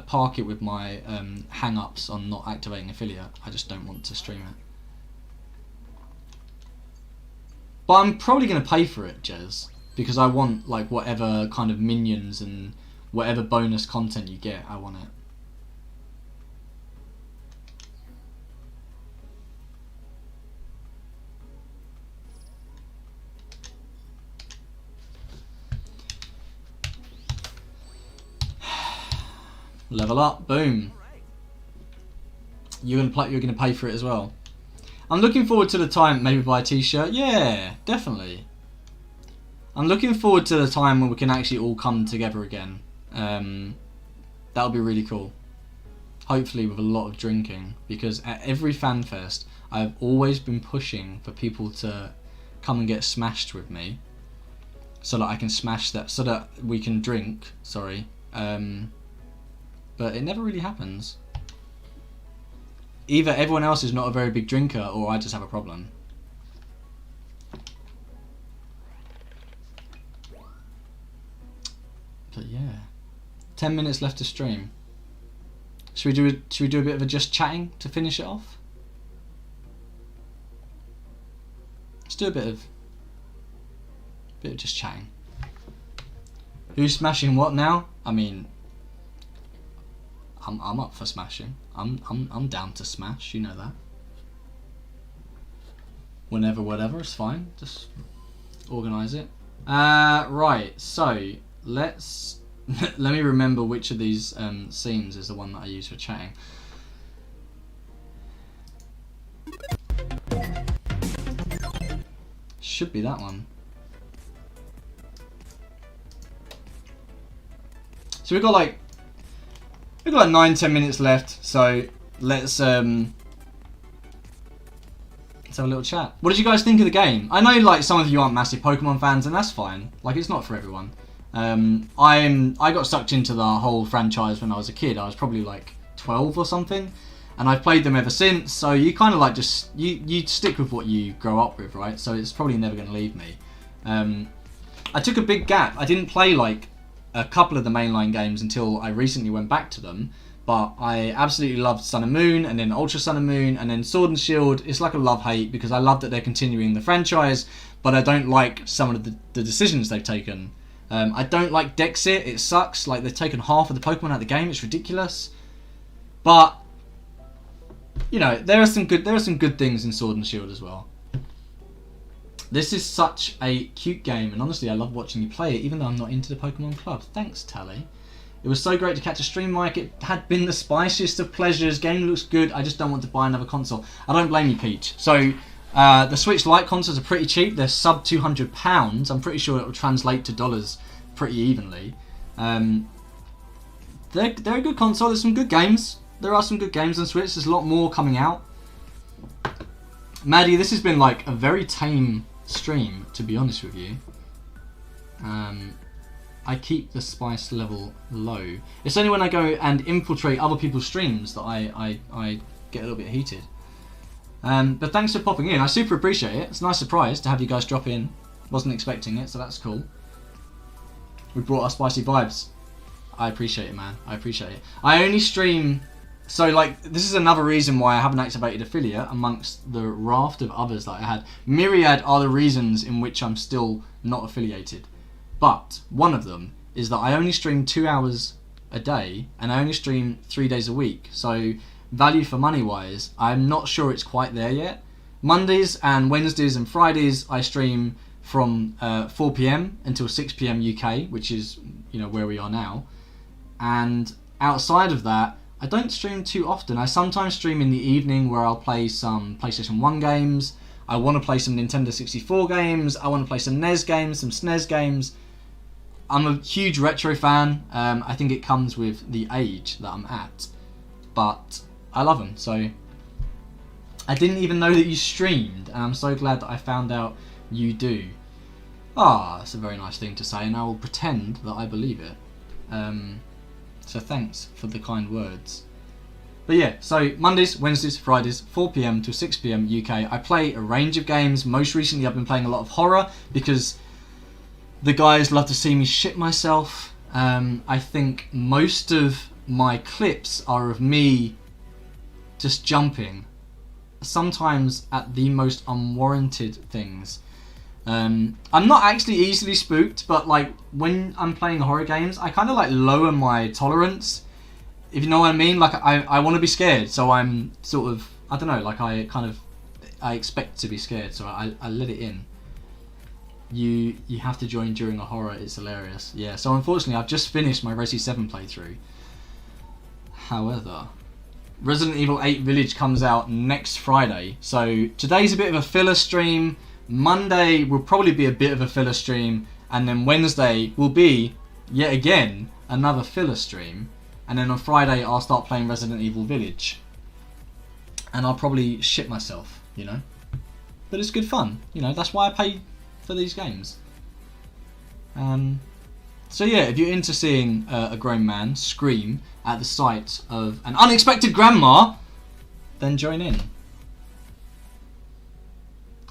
park it with my hang-ups on not activating affiliate. I just don't want to stream it. But I'm probably going to pay for it, Jez, because I want like whatever kind of minions and whatever bonus content you get, I want it. Level up, boom. You're gonna pay for it as well. I'm looking forward to the time, maybe buy a t-shirt. Yeah, definitely. I'm looking forward to the time when we can actually all come together again. That'll be really cool. Hopefully with a lot of drinking, because at every fan fest I've always been pushing for people to come and get smashed with me, so that I can smash that, so that we can drink. Sorry. But it never really happens. Either everyone else is not a very big drinker, or I just have a problem. But yeah, 10 minutes left to stream. Should we do a bit of a just chatting to finish it off? do a bit of just chatting. Who's smashing what now? I mean, I'm up for smashing. I'm down to smash. You know that. Whenever, whatever, it's fine. Just organise it. Right. So let's let me remember which of these scenes is the one that I use for chatting. Should be that one. So we've got like 9-10 minutes left. So let's have a little chat. What did you guys think of the game? I know like some of you aren't massive Pokemon fans, and that's fine. Like it's not for everyone. I got sucked into the whole franchise when I was a kid. I was probably like 12 or something, and I've played them ever since. So you kind of like just you stick with what you grow up with, right? So it's probably never going to leave me. I took a big gap. I didn't play like a couple of the mainline games until I recently went back to them. But I absolutely loved Sun and Moon, and then Ultra Sun and Moon, and then Sword and Shield. It's like a love-hate because I love that they're continuing the franchise, but I don't like some of the decisions they've taken. I don't like Dexit. It sucks. Like they've taken half of the Pokemon out of the game. It's ridiculous. But you know there are some good things in Sword and Shield as well. This is such a cute game, and honestly, I love watching you play it, even though I'm not into the Pokemon Club. Thanks, Tally. It was so great to catch a stream, Mike. It had been the spiciest of pleasures. Game looks good. I just don't want to buy another console. I don't blame you, Peach. So, the Switch Lite consoles are pretty cheap. They're sub £200. I'm pretty sure it will translate to dollars pretty evenly. They're a good console. There's some good games. There are some good games on Switch. There's a lot more coming out. Maddie, this has been like a very tame stream, to be honest with you. I keep the spice level low. It's only when I go and infiltrate other people's streams that I get a little bit heated. But thanks for popping in. I super appreciate it. It's a nice surprise to have you guys drop in. Wasn't expecting it, so that's cool. We brought our spicy vibes. I appreciate it, man. I appreciate it. I only stream... So, like, this is another reason why I haven't activated affiliate amongst the raft of others that I had. Myriad are the reasons in which I'm still not affiliated. But one of them is that I only stream 2 hours a day, and I only stream 3 days a week. So value for money wise, I'm not sure it's quite there yet. Mondays and Wednesdays and Fridays I stream from 4 PM until 6 PM UK, which is, you know, where we are now. And outside of that, I don't stream too often. I sometimes stream in the evening where I'll play some PlayStation 1 games. I want to play some Nintendo 64 games. I want to play some NES games, some SNES games. I'm a huge retro fan. I think it comes with the age that I'm at. But I love them, so... I didn't even know that you streamed, and I'm so glad that I found out you do. Ah, that's a very nice thing to say, and I will pretend that I believe it. So thanks for the kind words. But yeah, so Mondays, Wednesdays, Fridays, 4 PM to 6 PM UK. I play a range of games. Most recently I've been playing a lot of horror because the guys love to see me shit myself. I think most of my clips are of me just jumping, sometimes at the most unwarranted things. I'm not actually easily spooked, but like when I'm playing horror games, I kind of like lower my tolerance, if you know what I mean. Like I want to be scared, so I'm sort of, I don't know, like I expect to be scared, so I let it in. You have to join during a horror, it's hilarious. Yeah, so unfortunately I've just finished my Resi 7 playthrough. However, Resident Evil 8 Village comes out next Friday, so today's a bit of a filler stream. Monday will probably be a bit of a filler stream, and then Wednesday will be, yet again, another filler stream, and then on Friday I'll start playing Resident Evil Village. And I'll probably shit myself, you know? But it's good fun, you know, that's why I pay for these games. So yeah, if you're into seeing a grown man scream at the sight of an unexpected grandma, then join in.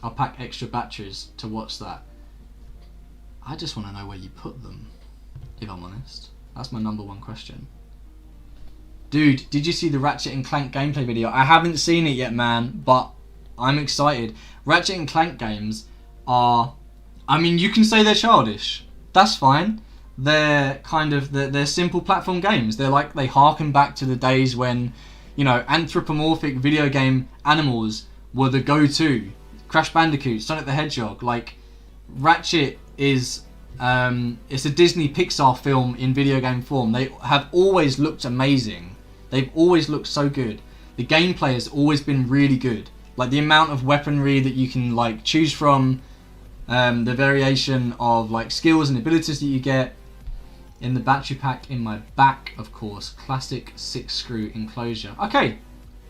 I'll pack extra batteries to watch that. I just want to know where you put them, if I'm honest. That's my number one question. Dude, did you see the Ratchet and Clank gameplay video? I haven't seen it yet, man, but I'm excited. Ratchet and Clank games are, I mean, you can say they're childish. That's fine. They're kind of they're simple platform games. They harken back to the days when, you know, anthropomorphic video game animals were the go-to. Crash Bandicoot, Sonic the Hedgehog, like Ratchet is it's a Disney Pixar film in video game form. They have always looked amazing. They've always looked so good. The gameplay has always been really good. Like the amount of weaponry that you can like choose from, the variation of like skills and abilities that you get. In the battery pack in my back, of course, classic 6-screw enclosure. Okay,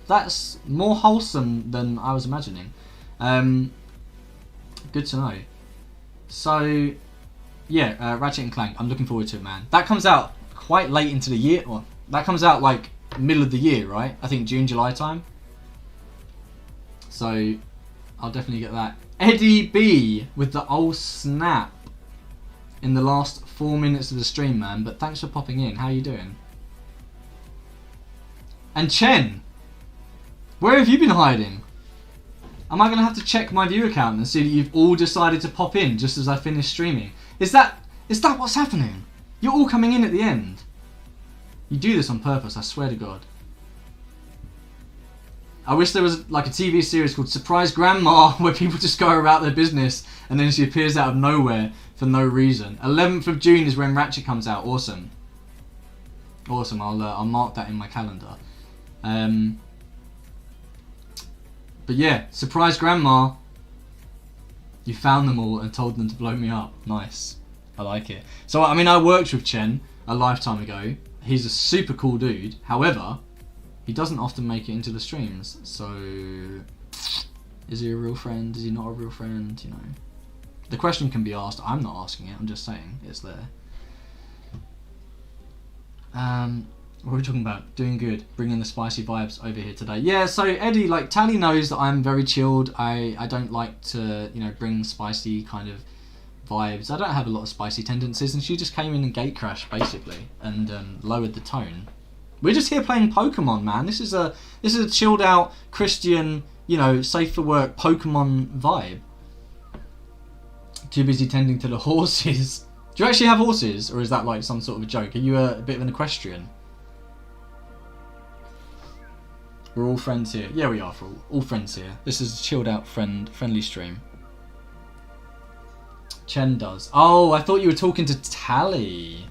that's more wholesome than I was imagining. Good to know. So, yeah, Ratchet and Clank. I'm looking forward to it, man. That comes out quite late into the year. Well, that comes out like middle of the year, right? I think June, July time. So, I'll definitely get that. Eddie B with the old snap in the last 4 minutes of the stream, man. But thanks for popping in. How you doing? And Chen, where have you been hiding? Am I going to have to check my view account and see that you've all decided to pop in just as I finish streaming? Is that what's happening? You're all coming in at the end. You do this on purpose, I swear to God. I wish there was like a TV series called Surprise Grandma where people just go about their business and then she appears out of nowhere for no reason. 11th of June is when Ratchet comes out. Awesome. Awesome, I'll mark that in my calendar. But yeah, Surprise Grandma. You found them all and told them to blow me up. Nice. I like it. So, I mean, I worked with Chen a lifetime ago. He's a super cool dude. However, he doesn't often make it into the streams. So, is he a real friend? Is he not a real friend? You know. The question can be asked. I'm not asking it. I'm just saying it's there. What are we talking about? Doing good. Bringing the spicy vibes over here today. Yeah, so Eddie, like, Tally knows that I'm very chilled. I don't like to, you know, bring spicy kind of vibes. I don't have a lot of spicy tendencies, and she just came in and gate crashed, basically, and lowered the tone. We're just here playing Pokemon, man. This is a chilled out, Christian, you know, safe for work Pokemon vibe. Too busy tending to the horses. Do you actually have horses, or is that like some sort of a joke? Are you a bit of an equestrian? We're all friends here. Yeah, we are all friends here. This is a chilled out friendly stream. Chen does. Oh, I thought you were talking to Tally.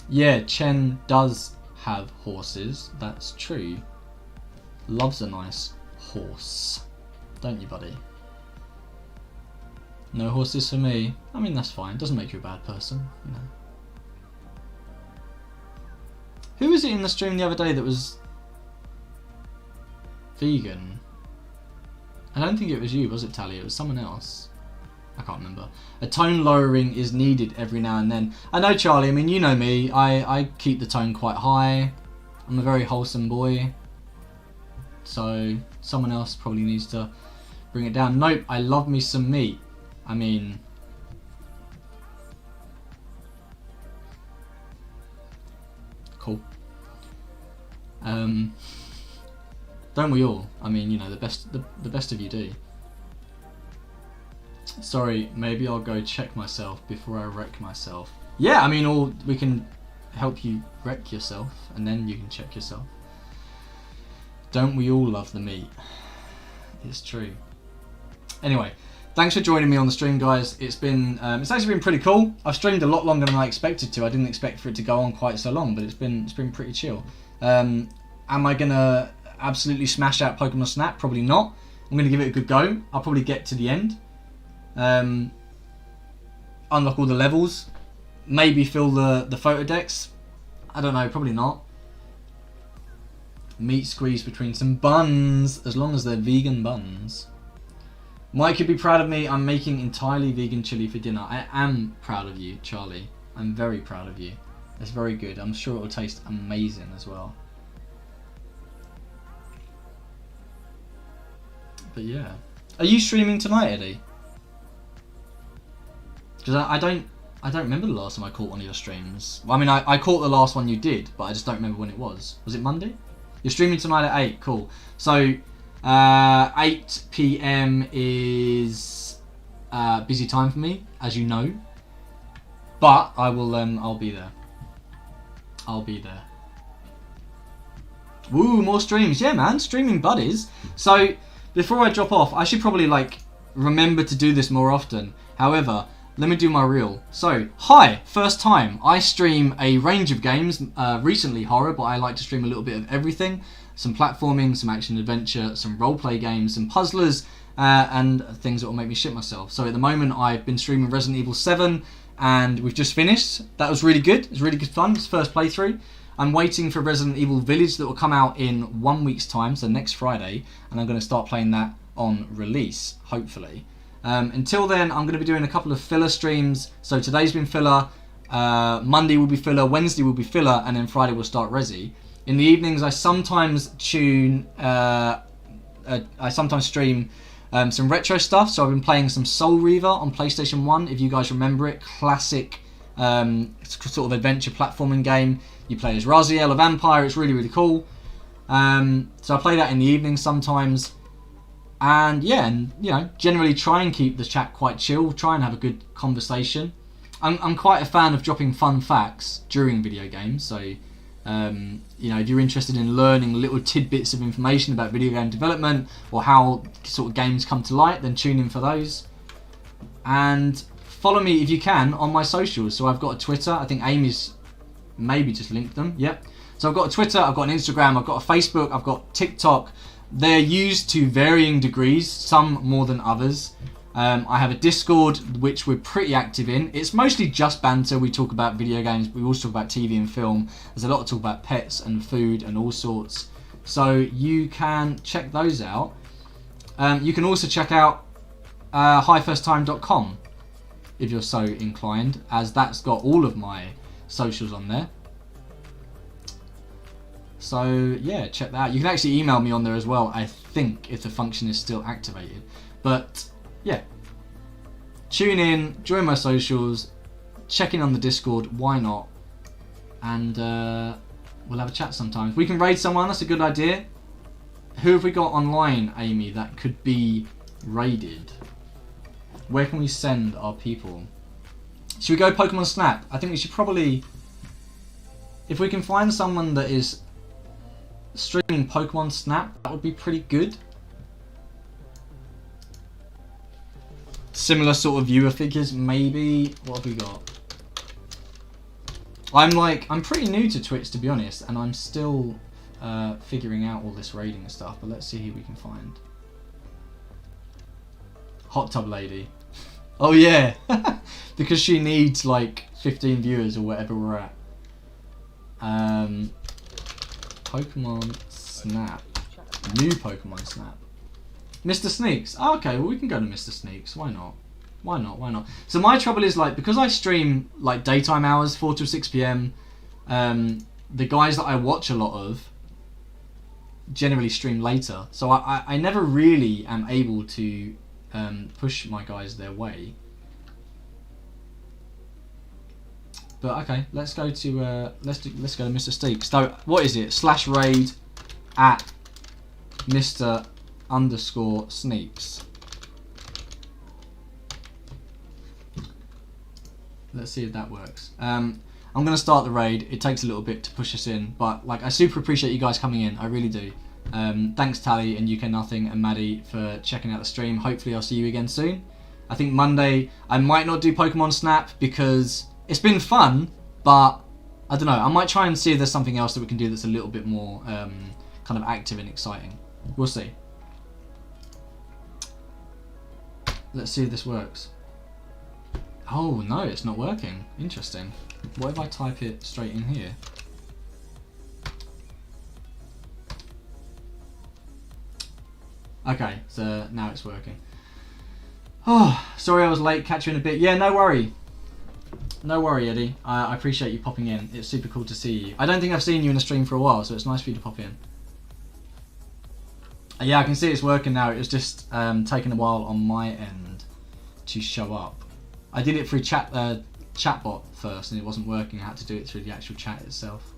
Yeah, Chen does have horses. That's true. Loves a nice horse. Don't you, buddy? No horses for me. I mean, that's fine. Doesn't make you a bad person, you know. Who was it in the stream the other day that was vegan? I don't think it was you, was it, Tally? It was someone else. I can't remember. A tone lowering is needed every now and then. I know, Charlie. I mean, you know me. I keep the tone quite high. I'm a very wholesome boy. So someone else probably needs to bring it down. Nope, I love me some meat. I mean, cool. Don't we all? I mean, you know, the best of you do. Sorry, maybe I'll go check myself before I wreck myself. Yeah, I mean, we can help you wreck yourself, and then you can check yourself. Don't we all love the meat? It's true. Anyway, thanks for joining me on the stream, guys. It's actually been pretty cool. I've streamed a lot longer than I expected to. I didn't expect for it to go on quite so long, but it's been pretty chill. Am I gonna absolutely smash out Pokémon Snap? Probably not. I'm gonna give it a good go. I'll probably get to the end. Unlock all the levels. Maybe fill the photo decks. I don't know. Probably not. Meat squeezed between some buns, as long as they're vegan buns. Mike could be proud of me. I'm making entirely vegan chili for dinner. I am proud of you, Charlie. I'm very proud of you. It's very good. I'm sure it will taste amazing as well. But yeah. Are you streaming tonight, Eddie? Because I don't remember the last time I caught one of your streams. Well, I mean, I caught the last one you did, but I just don't remember when it was. Was it Monday? You're streaming tonight at 8. Cool. So, 8 p.m. is busy time for me, as you know. But I will. I'll be there. I'll be there. Woo, more streams. Yeah, man, streaming buddies. So before I drop off, I should probably like remember to do this more often. However, let me do my reel. So, hi, first time. I stream a range of games, recently horror, but I like to stream a little bit of everything. Some platforming, some action adventure, some roleplay games, some puzzlers, and things that will make me shit myself. So at the moment, I've been streaming Resident Evil 7, and we've just finished. That was really good. It was really good fun. It's first playthrough. I'm waiting for Resident Evil Village that will come out in 1 week's time, so next Friday, and I'm going to start playing that on release, hopefully. Until then, I'm going to be doing a couple of filler streams. So today's been filler, Monday will be filler, Wednesday will be filler, and then Friday we'll start Resi. In the evenings, I sometimes stream some retro stuff. So I've been playing some Soul Reaver on PlayStation 1, if you guys remember it. Classic sort of adventure platforming game. You play as Raziel, a vampire. It's really, really cool. So I play that in the evenings sometimes. And yeah, and you know, generally try and keep the chat quite chill, try and have a good conversation. I'm quite a fan of dropping fun facts during video games, so you know, if you're interested in learning little tidbits of information about video game development or how sort of games come to light, then tune in for those. And follow me if you can on my socials. So I've got a Twitter, I think Amy's maybe just linked them, yep. So I've got a Twitter, I've got an Instagram, I've got a Facebook, I've got TikTok. They're used to varying degrees, some more than others. I have a Discord, which we're pretty active in. It's mostly just banter. We talk about video games, but we also talk about TV and film. There's a lot to talk about pets and food and all sorts. So you can check those out. You can also check out highfirsttime.com if you're so inclined, as that's got all of my socials on there. So yeah, check that out. You can actually email me on there as well, I think, if the function is still activated. But yeah, tune in, join my socials, check in on the Discord, why not? And we'll have a chat sometimes. We can raid someone, that's a good idea. Who have we got online, Amy, that could be raided? Where can we send our people? Should we go Pokémon Snap? I think we should probably, if we can find someone that is streaming Pokémon Snap, that would be pretty good. Similar sort of viewer figures, maybe. What have we got? I'm pretty new to Twitch, to be honest, and I'm still figuring out all this raiding and stuff, but let's see who we can find. Hot Tub Lady. Oh yeah, because she needs like 15 viewers or whatever we're at. Pokemon Snap. New Pokemon Snap. Mr. Sneaks. Oh, okay, well we can go to Mr. Sneaks. Why not? Why not? Why not? So my trouble is, like, because I stream like daytime hours, 4 to 6 p.m. The guys that I watch a lot of generally stream later, so I never really am able to push my guys their way. But okay, let's go to let's go to Mr. Steaks. So what is it? /raid at Mr_Sneaks. Let's see if that works. I'm gonna start the raid. It takes a little bit to push us in, but like I super appreciate you guys coming in. I really do. Thanks Tally and UK Nothing and Maddie for checking out the stream. Hopefully I'll see you again soon. I think Monday I might not do Pokemon Snap because it's been fun, but I don't know. I might try and see if there's something else that we can do that's a little bit more kind of active and exciting. We'll see. Let's see if this works. Oh no, it's not working. Interesting. What if I type it straight in here? Okay, so now it's working. Oh, sorry I was late. Catch you in a bit. Yeah, no worry. No worry, Eddie. I appreciate you popping in. It's super cool to see you. I don't think I've seen you in a stream for a while, so it's nice for you to pop in. Yeah, I can see it's working now. It was just taking a while on my end to show up. I did it through chatbot first, and it wasn't working. I had to do it through the actual chat itself.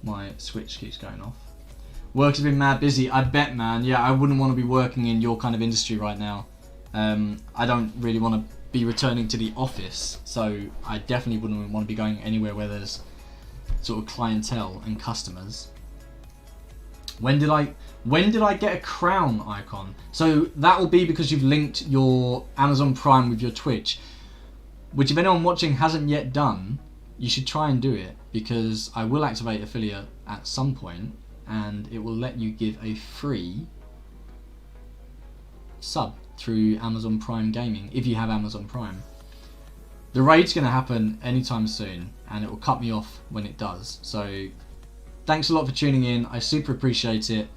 My Switch keeps going off. Work has been mad busy. I bet, man. Yeah, I wouldn't want to be working in your kind of industry right now. I don't really want to be returning to the office, so I definitely wouldn't want to be going anywhere where there's sort of clientele and customers. When did I get a crown icon? So that will be because you've linked your Amazon Prime with your Twitch, which if anyone watching hasn't yet done, you should try and do it, because I will activate affiliate at some point and it will let you give a free sub through Amazon Prime Gaming if you have Amazon Prime. The raid's going to happen anytime soon and it will cut me off when it does. So thanks a lot for tuning in. I super appreciate it.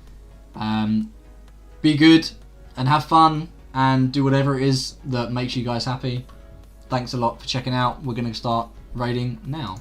Be good and have fun and do whatever it is that makes you guys happy. Thanks a lot for checking out. We're going to start raiding now.